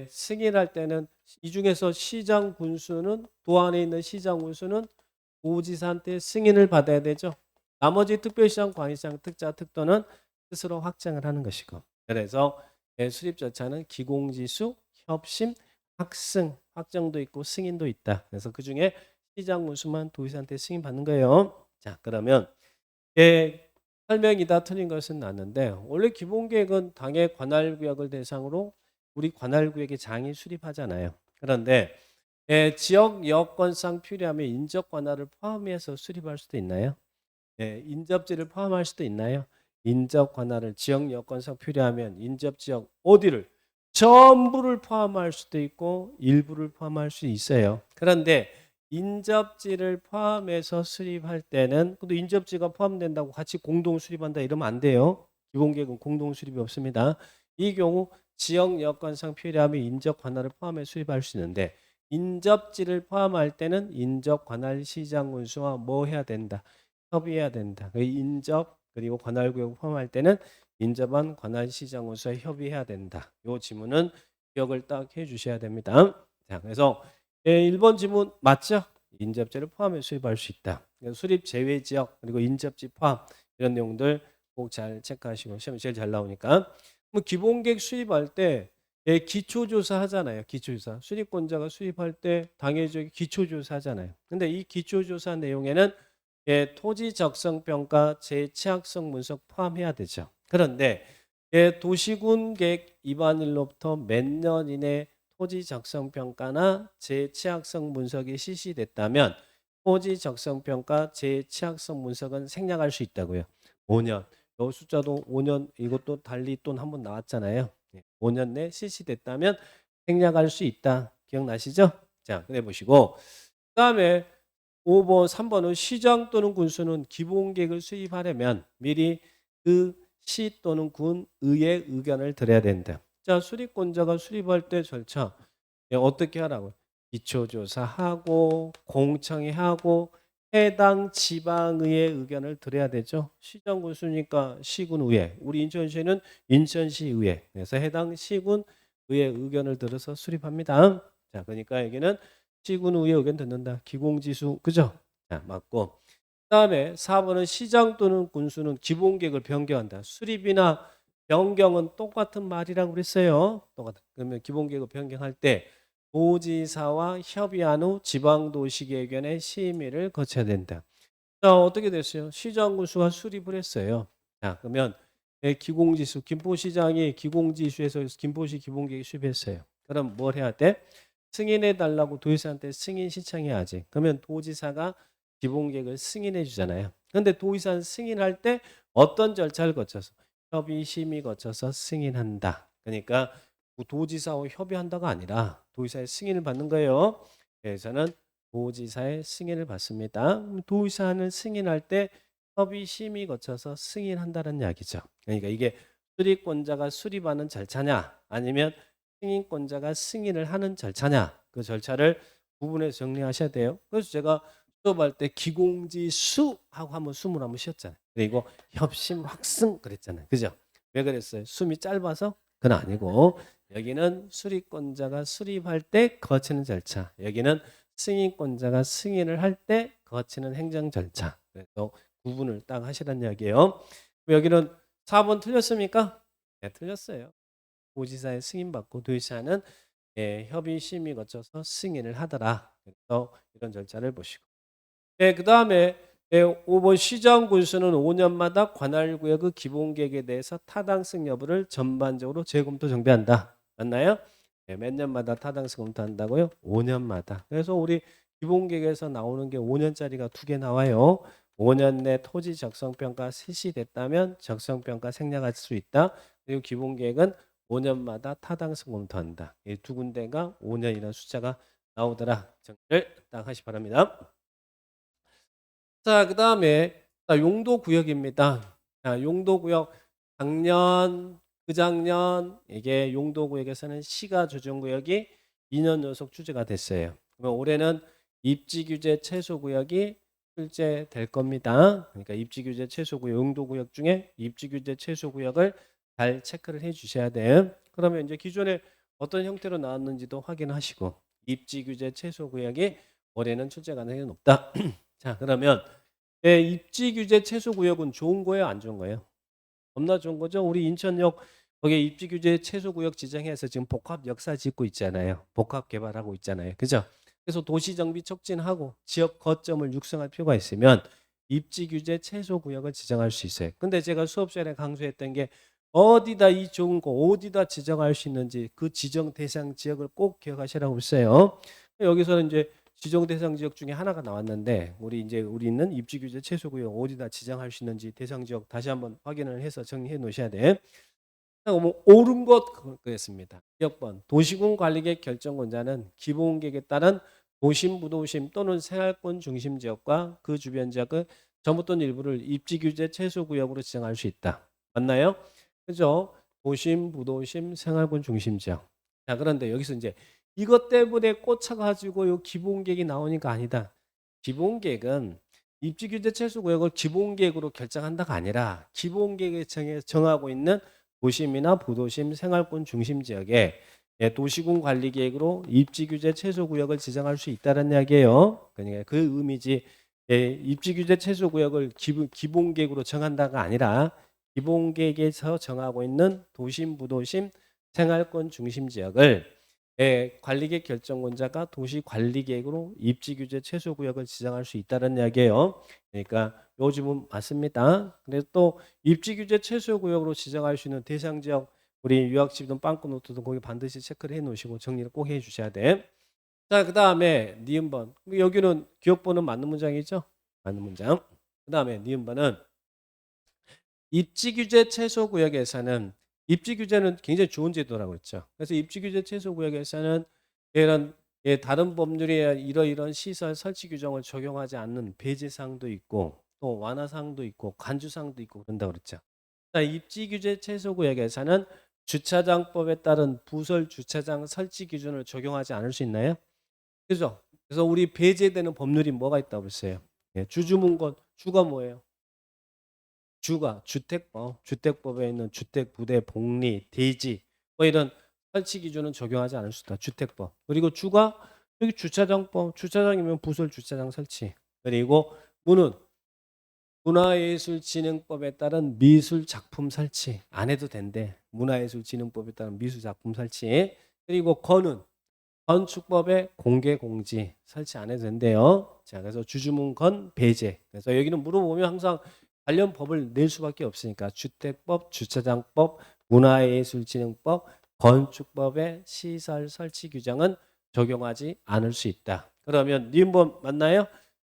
승인할 때는 이 중에서 시장 군수는 도안에 있는 시장 군수는 도지사한테 승인을 받아야 되죠. 나머지 특별시장, 관시장, 특자, 특도는 스스로 확정을 하는 것이고. 그래서 수립 절차는 기공지수, 협심, 확승, 확정도 있고 승인도 있다. 그래서 그 중에 시장 군수만 도지사한테 승인 받는 거예요. 자, 그러면 설명이 다 틀린 것은 맞는데 원래 기본계획은 당의 관할구역을 대상으로 우리 관할구역의 장이 수립하잖아요. 그런데 지역 여건상 필요하면 인접 관할을 포함해서 수립할 수도 있나요? 인접지를 포함할 수도 있나요? 인접 관할을 지역 여건상 필요하면 인접 지역 어디를 전부를 포함할 수도 있고 일부를 포함할 수 있어요. 그런데 인접지를 포함해서 수립할 때는 또 인접지가 포함된다고 같이 공동 수립한다 이러면 안 돼요. 기본계획은 공동 수립이 없습니다. 이 경우 지역 여건상 필요하면 인접 관할을 포함해 수립할 수 있는데 인접지를 포함할 때는 인접 관할 시장 군수와 뭐 해야 된다? 협의해야 된다. 인접 그리고 관할구역 포함할 때는 인접한 관할 시장 군수와 협의해야 된다. 이 지문은 기억을 딱 해주셔야 됩니다. 자, 그래서 1번 지문 맞죠? 인접지를 포함해 수립할 수 있다. 수립 제외 지역 그리고 인접지 포함 이런 내용들 꼭 잘 체크하시고 시험이 제일 잘 나오니까. 뭐 기본계획 수립할 때 기초조사 하잖아요. 기초조사. 수립권자가 수립할 때 당해적인 기초조사 하잖아요. 근데 이 기초조사 내용에는 토지 적성평가 재취약성 분석 포함해야 되죠. 그런데 도시군 계획 입안일로부터 몇 년 이내 토지 적성평가나 재취약성 분석이 실시됐다면 토지 적성평가 재취약성 분석은 생략할 수 있다고요. 5년. 요 숫자도 5년 이것도 달리 또 한 번 나왔잖아요. 5년 내 실시됐다면 생략할 수 있다. 기억나시죠? 자, 그래 보시고 그다음에 5번, 3번은 시장 또는 군수는 기본계획을 수립하려면 미리 그 시 또는 군 의의 의견을 들어야 된다. 자, 수립권자가 수립할 때 절차 어떻게 하라고? 기초조사하고 공청회하고 해당 지방의회 의견을 들어야 되죠. 시장 군수니까 시군의회, 우리 인천시는 인천시의회. 그래서 해당 시군의회 의견을 들어서 수립합니다. 자, 그러니까 여기는 시군의회 의견 듣는다. 기공지수 그죠? 자, 맞고. 그다음에 4번은 시장 또는 군수는 기본계획을 변경한다. 수립이나 변경은 똑같은 말이라고 그랬어요. 똑같은. 그러면 기본계획을 변경할 때 도지사와 협의한 후 지방도시계획위원회 심의를 거쳐야 된다. 자, 어떻게 됐어요? 시장 군수가 수립을 했어요. 자, 그러면 기공지수, 김포시장이 기공지수에서 김포시 기본계획 수립했어요. 그럼 뭘 해야 돼? 승인해 달라고 도지사한테 승인 신청해야지. 그러면 도지사가 기본계획을 승인해 주잖아요. 그런데 도지사는 승인할 때 어떤 절차를 거쳐서 협의 심의 거쳐서 승인한다. 그러니까 도지사와 협의한다가 아니라 도지사의 승인을 받는 거예요. 그래서는 도지사의 승인을 받습니다. 도지사는 승인할 때 협의 심의 거쳐서 승인한다는 이야기죠. 그러니까 이게 수립권자가 수립하는 절차냐 아니면 승인권자가 승인을 하는 절차냐 그 절차를 구분해서 정리하셔야 돼요. 그래서 제가 수업할 때 기공지수 하고 한번 숨을 한번 쉬었잖아요. 그리고 협심 확승 그랬잖아요. 그죠? 왜 그랬어요? 숨이 짧아서? 그건 아니고 여기는 수립권자가 수립할 때 거치는 절차. 여기는 승인권자가 승인을 할 때 거치는 행정 절차. 그래서 구분을 딱 하시라는 이야기예요. 여기는 4번 틀렸습니까? 네, 틀렸어요. 도지사의 승인받고 도지사는 협의 심의 거쳐서 승인을 하더라. 그래서 이런 절차를 보시고. 그 다음에 5번 시장 군수는 5년마다 관할구역의 기본계획에 대해서 타당성 여부를 전반적으로 재검토 정비한다. 맞나요? 몇 년마다 타당성 검토한다고요? 5년마다. 그래서 우리 기본계획에서 나오는 게 5년짜리가 2개 나와요. 5년 내 토지 적성평가 실시됐다면 적성평가 생략할 수 있다. 그리고 기본계획은 5년마다 타당성 검토한다. 이 두 군데가 5년이라는 숫자가 나오더라. 정리를 딱 하시 바랍니다. 자, 그 다음에 용도구역입니다. 자, 용도구역 작년 그 작년 이게 용도구역에서는 시가 조정구역이 2년 연속 추제가 됐어요. 그러면 올해는 입지규제 최소구역이 출제될 겁니다. 그러니까 입지규제 최소구역, 용도구역 중에 입지규제 최소구역을 잘 체크를 해 주셔야 돼요. 그러면 이제 기존에 어떤 형태로 나왔는지도 확인하시고 입지규제 최소구역이 올해는 출제 가능성이 높다. 자, 그러면 입지규제 최소구역은 좋은 거예요, 안 좋은 거예요? 겁나 좋은 거죠. 우리 인천역 거기에 입지규제 최소구역 지정해서 지금 복합 역사 짓고 있잖아요. 복합 개발하고 있잖아요. 그죠? 그래서 도시 정비 촉진하고 지역 거점을 육성할 필요가 있으면 입지규제 최소구역을 지정할 수 있어요. 근데 제가 수업 시간에 강조했던 게 어디다 이 좋은 거 어디다 지정할 수 있는지 그 지정 대상 지역을 꼭 기억하시라고 했어요. 여기서는 이제 지정 대상 지역 중에 하나가 나왔는데 우리는 입지 규제 최소 구역 어디다 지정할 수 있는지 대상 지역 다시 한번 확인을 해서 정리해 놓으셔야 돼. 자, 뭐 옳은 것 그랬습니다. 2번 도시군 관리계획 결정권자는 기본계획에 따른 도심, 부도심 또는 생활권 중심 지역과 그 주변 지역의 전부 또는 일부를 입지 규제 최소 구역으로 지정할 수 있다. 맞나요? 그죠? 도심, 부도심, 생활권 중심 지역. 자, 그런데 여기서 이제 이것 때문에 꽂혀가지고 요 기본계획이 나오니까 아니다. 기본계획은 입지규제 최소구역을 기본계획으로 결정한다가 아니라 기본계획에 정하고 있는 도심이나 부도심 생활권 중심 지역에 도시군 관리계획으로 입지규제 최소구역을 지정할 수 있다는 이야기예요. 그러니까 그 의미지 입지규제 최소구역을 기본계획으로 정한다가 아니라 기본계획에서 정하고 있는 도심, 부도심 생활권 중심 지역을 관리계획 결정권자가 도시관리계획으로 입지규제 최소구역을 지정할 수 있다는 이야기예요. 그러니까 요즘은 맞습니다. 그래서 또 입지규제 최소구역으로 지정할 수 있는 대상지역 우리 유학집이든 빵꾸노트든 거기 반드시 체크를 해 놓으시고 정리를 꼭 해 주셔야 돼. 자, 그 다음에 니은번. 여기는 기억번은 맞는 문장이죠? 맞는 문장. 그 다음에 니은번은 입지규제 최소구역에서는 입지규제는 굉장히 좋은 제도라고 했죠. 그래서 입지규제 최소구역에서는 이런 다른 법률에 이러이러한 시설 설치 규정을 적용하지 않는 배제사항도 있고 또 완화사항도 있고 간주사항도 있고 그런다고 그랬죠. 자, 입지규제 최소구역에서는 주차장법에 따른 부설 주차장 설치 기준을 적용하지 않을 수 있나요? 그죠? 그래서 우리 배제되는 법률이 뭐가 있다고 했어요? 주주문건, 주가 뭐예요? 주가 주택법에 있는 주택 부대 복리 대지 뭐 이런 설치 기준은 적용하지 않을 수 있다. 주택법. 그리고 주가 여기 주차장법. 주차장이면 부설 주차장 설치. 그리고 문은 문화예술진흥법에 따른 미술 작품 설치 안 해도 된대. 문화예술진흥법에 따른 미술 작품 설치. 그리고 건은 건축법의 공개 공지 설치 안 해도 된대요. 자, 그래서 주주문건 배제. 그래서 여기는 물어보면 항상 관련 법을 낼 수밖에 없으니까 주택법, 주차장법, 문화예술진흥법, 건축법의 시설 설치 규정은 적용하지 않을 수 있다. 그러면 니은법 맞나요?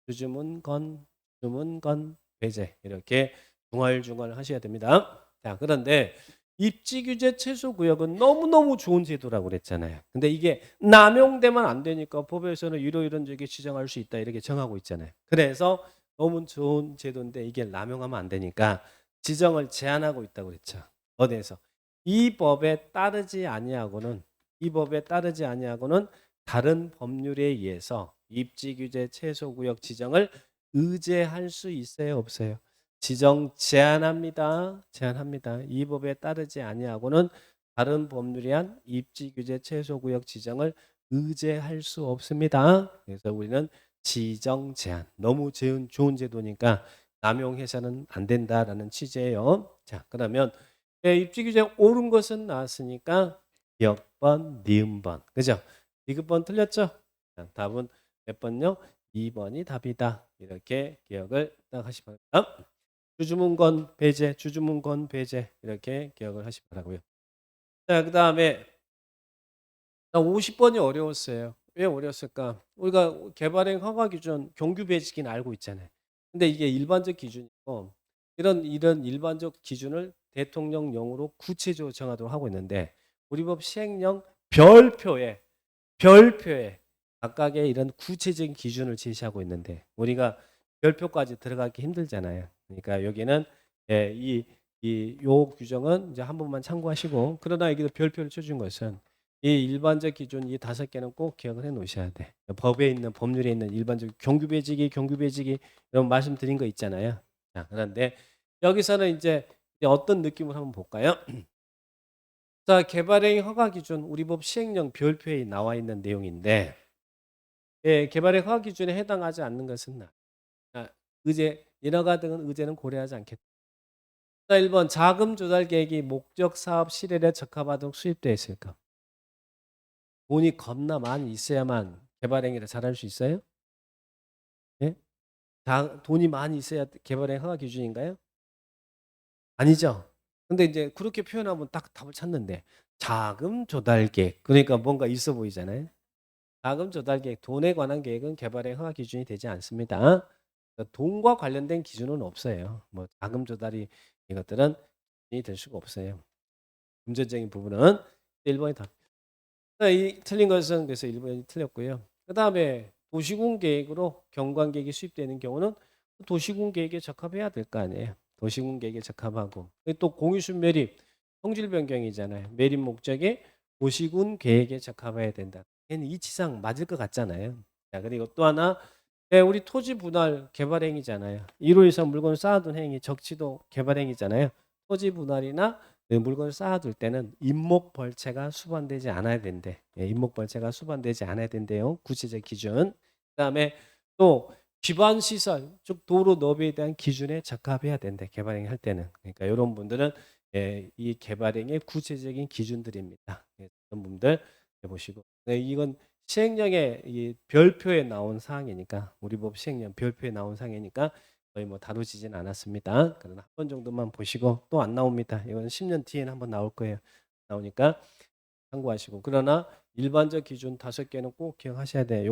주주문건, 주문건 배제 이렇게 중얼중얼 하셔야 됩니다. 자, 그런데 입지규제 최소구역은 너무너무 좋은 제도라고 그랬잖아요. 근데 이게 남용되면 안 되니까 법에서는 이러이런 적에 지정할 수 있다 이렇게 정하고 있잖아요. 그래서 너무 좋은 제도인데 이게 남용하면 안 되니까 지정을 제한하고 있다고 그랬죠. 어디에서? 이 법에 따르지 아니하고는 다른 법률에 의해서 입지규제 최소구역 지정을 의제할 수 있어요, 없어요? 지정 제한합니다. 제한합니다. 이 법에 따르지 아니하고는 다른 법률에 한 입지규제 최소구역 지정을 의제할 수 없습니다. 그래서 우리는 지정 제한 너무 좋은 제도니까 남용해서는 안 된다라는 취지예요. 자, 그러면 입지규제 옳은 것은 나왔으니까 기억번, 니은번, 그죠? 디귿번 틀렸죠? 자, 답은 몇 번요? 2번이 답이다. 이렇게 기억을 딱 하시 바랍니다. 주주문건 배제, 주주문건 배제 이렇게 기억을 하시 바라고요. 자, 그 다음에 50번이 어려웠어요. 왜 어려웠을까? 우리가 개발행 허가 기준 경규 배지기는 알고 있잖아요. 근데 이게 일반적 기준이고 이런 일반적 기준을 대통령령으로 구체적으로 정하도록 하고 있는데 우리 법 시행령 별표에 각각의 이런 구체적인 기준을 제시하고 있는데 우리가 별표까지 들어가기 힘들잖아요. 그러니까 여기는 이 요 규정은 이제 한 번만 참고하시고, 그러나 여기도 별표를 쳐준 것은 이 일반적 기준 이 5개는 꼭 기억을 해 놓으셔야 돼. 법에 있는 법률에 있는 일반적 경규배지기 이런 말씀드린 거 있잖아요. 자, 그런데 여기서는 이제 어떤 느낌을 한번 볼까요? 자, 개발행위 허가 기준 우리 법 시행령 별표에 나와 있는 내용인데, 예, 개발행위 허가 기준에 해당하지 않는 것은 의제 인허가 등은 의제는 고려하지 않겠다. 자, 1번 자금 조달 계획이 목적 사업 실현에 적합하도록 수립되어 있을까? 돈이 겁나 많이 있어야만 개발행위를 잘할 수 있어요? 예? 돈이 많이 있어야 개발행위 허가 기준인가요? 아니죠. 근데 이제 그렇게 표현하면 딱 답을 찾는데, 자금 조달 계획 그러니까 뭔가 있어 보이잖아요. 자금 조달 계획, 돈에 관한 계획은 개발의 허가 기준이 되지 않습니다. 그러니까 돈과 관련된 기준은 없어요. 뭐 자금 조달이 이것들은 기준이 될 수가 없어요. 금전적인 부분은 1번이 답. 이 틀린 것은 그래서 1번이 틀렸고요. 그 다음에 도시군 계획으로 경관 계획이 수립되는 경우는 도시군 계획에 적합해야 될 거 아니에요. 도시군 계획에 적합하고 또 공유순 매립 성질 변경이잖아요. 매립 목적이 도시군 계획에 적합해야 된다. 얘는 이치상 맞을 것 같잖아요. 자, 그리고 또 하나 우리 토지 분할 개발 행위잖아요. 이로 해서 물건을 쌓아둔 행위 적치도 개발 행위잖아요. 토지 분할이나 물건을 쌓아둘 때는 임목벌채가 수반되지 않아야 된대. 예, 임목벌채가 수반되지 않아야 된대요. 구체적 기준. 그다음에 또 기반 시설, 즉 도로 너비에 대한 기준에 적합해야 된대. 개발행위 할 때는. 그러니까 이런 분들은 이 개발행위의 구체적인 기준들입니다. 이런 분들 해보시고. 이건 시행령의 이 별표에 나온 사항이니까 우리 법 시행령 별표에 나온 사항이니까 거의 뭐 다루지진 않았습니다. 그러나 한 번 정도만 보시고 또 안 나옵니다. 이건 10년 뒤에는 한번 나올 거예요. 나오니까 참고하시고. 그러나 일반적 기준 5개는 꼭 기억하셔야 돼요.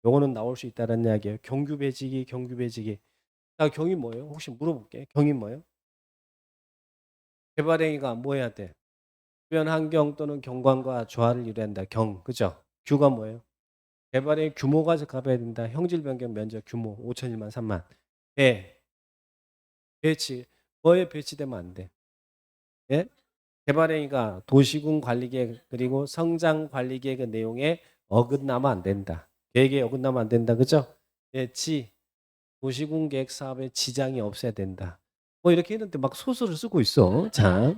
요거는 나올 수 있다는 이야기예요. 경규배지기. 자, 경이 뭐예요? 혹시 물어볼게. 경이 뭐예요? 개발행위가 뭐 해야 돼? 주변 환경 또는 경관과 조화를 이루한다. 그죠? 규가 뭐예요? 개발의 규모가 적합해야 된다. 형질 변경 면적 규모 5,001만 3만. 배치. 뭐에 배치되면 안 돼? 예? 개발행위가 도시군 관리계획 그리고 성장 관리계획의 내용에 어긋나면 안 된다. 계획에 어긋나면 안 된다. 그죠? 지. 도시군 계획 사업에 지장이 없어야 된다. 뭐 이렇게 했는데 막 소설을 쓰고 있어. 자,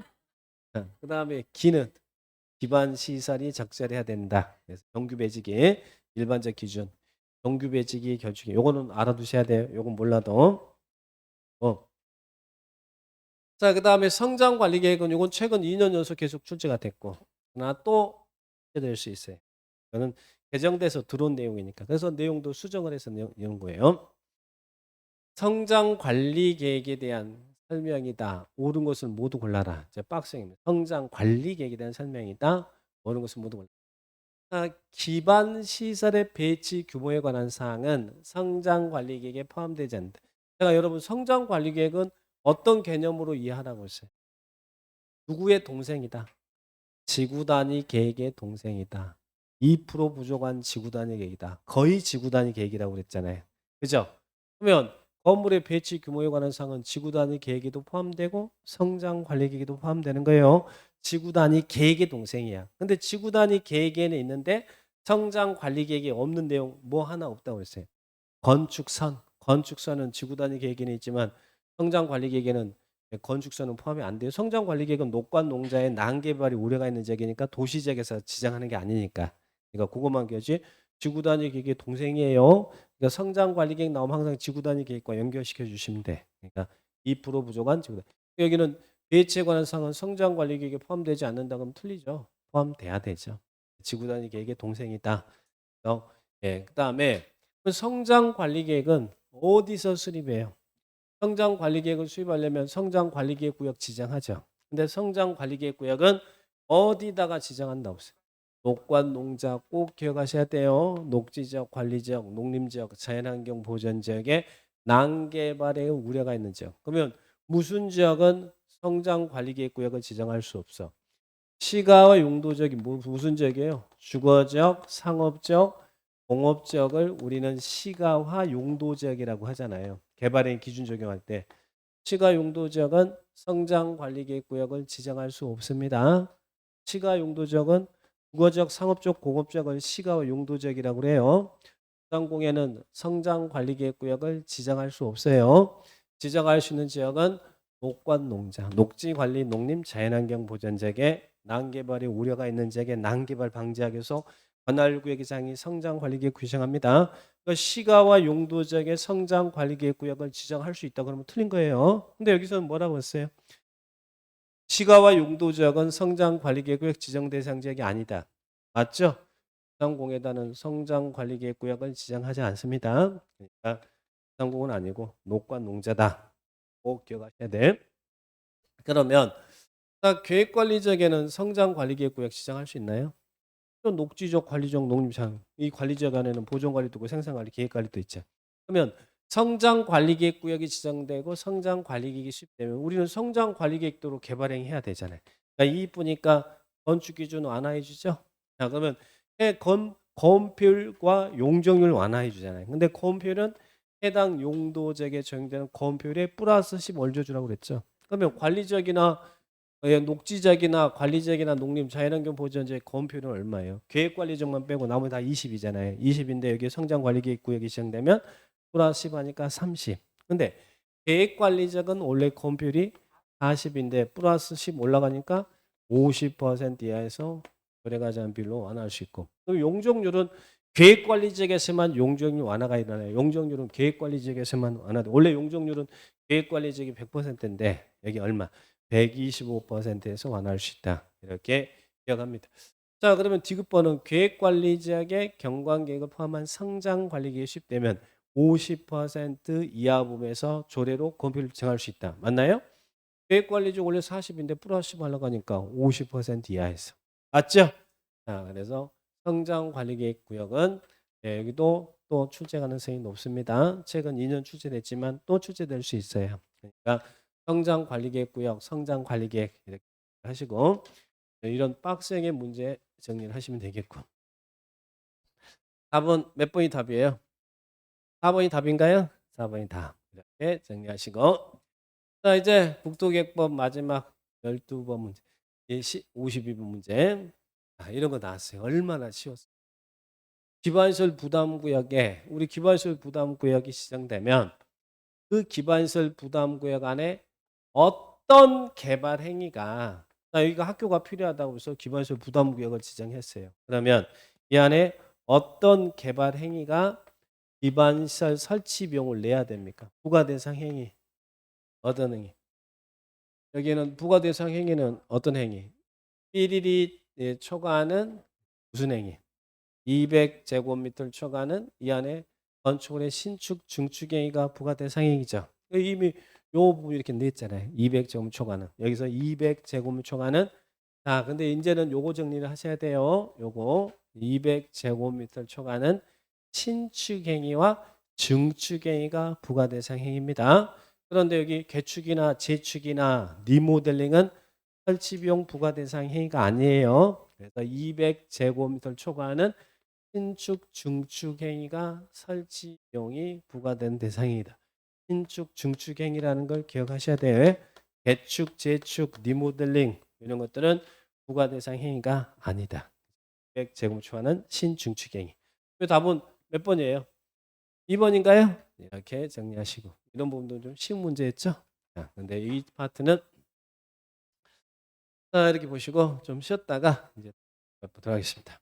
그다음에 기는 기반 시설이 적절해야 된다. 그래서 정규 배직의 일반적 기준. 정규 배직이 결정이. 요거는 알아두셔야 돼요. 요건 몰라도. 자, 그다음에 성장 관리 계획은 요건 최근 2년 연속 계속 출제가 됐고. 그러나 또 될 수 있어요. 이거는 개정돼서 들어온 내용이니까. 그래서 내용도 수정을 해서 내온 거예요. 성장 관리 계획에 대한 설명이다. 옳은 것을 모두 골라라. 이제 박스입니다. 성장 관리 계획에 대한 설명이다. 옳은 것을 모두 골라라. 기반 시설의 배치 규모에 관한 사항은 성장 관리 계획에 포함되지 않는다. 제가 여러분 성장 관리 계획은 어떤 개념으로 이해하라고 했어요? 누구의 동생이다? 지구 단위 계획의 동생이다. 2% 부족한 지구 단위 계획이다. 거의 지구 단위 계획이라고 그랬잖아요. 그죠? 그러면 건물의 배치 규모에 관한 사항은 지구 단위 계획에도 포함되고 성장 관리 계획에도 포함되는 거예요. 지구 단위 계획의 동생이야. 근데 지구 단위 계획에는 있는데 성장 관리 계획에 없는 내용 뭐 하나 없다고 그랬어요. 건축선. 건축선은 지구 단위 계획에는 있지만 성장 관리 계획에는 건축선은 포함이 안 돼요. 성장 관리 계획은 녹관 농자의 난개발이 우려가 있는 지역이니까 도시지역에서 지정하는 게 아니니까. 그러니까 그것만 기억지. 지구 단위 계획의 동생이에요. 그러니까 성장 관리 계획 나오면 항상 지구 단위 계획과 연결시켜 주시면 돼. 그러니까 2% 부족한 지구 단위. 여기는 배치에 관한 사항은 성장 관리 계획에 포함되지 않는다 그러면 틀리죠. 포함돼야 되죠. 지구 단위 계획의 동생이다. 그다음에 성장 관리 계획은 어디서 수립해요? 성장 관리 계획을 수립하려면 성장 관리 계획 구역 지정하죠. 근데 성장 관리 계획 구역은 어디다가 지정한다 없어요. 녹관 농자 꼭 기억하셔야 돼요. 녹지지역, 관리지역, 농림지역, 자연환경 보전지역에 난개발의 우려가 있는 지역. 그러면 무슨 지역은 성장 관리 계획 구역을 지정할 수 없어. 시가와 용도지역이 무슨 지역이에요? 주거지역, 상업지역, 공업지역을 우리는 시가화 용도지역이라고 하잖아요. 개발의 기준 적용할 때 시가 용도지역은 성장관리계획구역을 지정할 수 없습니다. 시가 용도적은 국어적, 상업적, 공업적을 시가 용도적이라고 그래요. 부산공에는 성장관리계획구역을 지정할 수 없어요. 지정할 수 있는 지역은 녹관농자, 녹지관리, 농림, 자연환경 보전지역에 난개발의 우려가 있는 지역에 난개발 방지하기 위해서 관할구역의 장이 성장관리계획 규정합니다. 그러니까 시가와 용도지역의 성장관리계획구역을 지정할 수 있다 그러면 틀린 거예요. 근데 여기서는 뭐라고 했어요? 시가와 용도지역은 성장관리계획구역 지정 대상 지역이 아니다. 맞죠? 부산공에다는 성장관리계획구역을 지정하지 않습니다. 그러니까 부산공은 아니고 녹관농자다. 꼭 기억하셔야 돼. 그러면 계획관리지역에는 성장관리계획구역 지정할 수 있나요? 또 녹지적, 관리적, 농림상 이 관리지역 안에는 보존관리도 있고 생산관리, 계획관리도 있죠. 그러면 성장관리계획구역이 지정되고 성장관리계획이 수립되면 우리는 성장관리계획도로 개발행해야 되잖아요. 그러니까 이쁘니까 건축기준 완화해 주죠. 자 그러면 건폐율과 용적률 완화해 주잖아요. 근데 건폐율은 해당 용도지역에 적용되는 건폐율에 플러스 10 얹어주라고 그랬죠. 그러면 관리지역이나 녹지지역이나 관리지역이나 농림 자연환경 보전지역 건폐율은 얼마예요? 계획관리지역만 빼고 나머지 다 20이잖아요. 20인데 여기 성장관리계획구역이 지정되면 플러스 10 하니까 30. 근데 계획관리지역은 원래 건폐율이 40인데 플러스 10 올라가니까 50% 이하에서 거래가지 않은 비율로 완화할 수 있고. 그럼 용적률은 계획관리지역에서만 용적률 완화가 일어나요. 용적률은 계획관리지역에서만 완화돼. 원래 용적률은 계획관리지역이 100%인데 여기 얼마? 125%에서 완화할 수 있다. 이렇게 기억합니다. 자, 그러면 디귿번은 계획관리지역의 경관계획을 포함한 성장관리계획이 수립되면 50% 이하 부분에서 조례로 건폐율을 정할 수 있다. 맞나요? 계획관리지역 원래 40인데 플러스 10 하려고 하니까 50% 이하에서. 맞죠? 자, 그래서 성장관리계획 구역은 여기도 또 출제 가능성이 높습니다. 최근 2년 출제됐지만 또 출제될 수 있어요. 그러니까 성장관리계획 구역, 성장관리계획 이렇게 하시고 이런 박스형의 문제 정리를 하시면 되겠고. 답은 몇 번이 답이에요? 4번이 답인가요? 4번이 답. 이렇게 정리하시고. 자, 이제 국토계획법 마지막 12번 문제. 52번 문제. 아, 이런 거 나왔어요. 얼마나 쉬웠어요. 기반시설 부담구역에 우리 기반시설 부담구역이 지정되면 그 기반시설 부담구역 안에 어떤 개발 행위가 여기가 학교가 필요하다고 해서 기반시설 부담구역을 지정했어요. 그러면 이 안에 어떤 개발 행위가 기반시설 설치 비용을 내야 됩니까? 부가대상 행위. 어떤 행위? 여기는 부가대상 행위는 어떤 행위? 1일이 초과하는 무슨 행위? 200제곱미터를 초과하는 이 안에 건축물의 신축, 증축 행위가 부가대상행위죠. 이미 요 부분 이렇게 냈잖아요. 200제곱미터 초과는. 여기서 200제곱미터 초과는 자, 근데 이제는 요거 정리를 하셔야 돼요. 요거 200제곱미터 초과는 신축 행위와 증축 행위가 부가대상 행위입니다. 그런데 여기 개축이나 재축이나 리모델링은 설치 비용 부가대상 행위가 아니에요. 그래서 200제곱미터 초과하는 신축, 중축 행위가 설치 비용이 부과된 대상이다. 신축, 중축 행위라는 걸 기억하셔야 돼요. 개축, 재축, 리모델링 이런 것들은 부과 대상 행위가 아니다. 100제곱 초과는 신중축 행위. 그 답은 몇 번이에요? 2번인가요? 이렇게 정리하시고 이런 부분도 좀 쉬운 문제였죠? 자, 근데 이 파트는 자, 이렇게 보시고 좀 쉬었다가 이제 보도록 하겠습니다.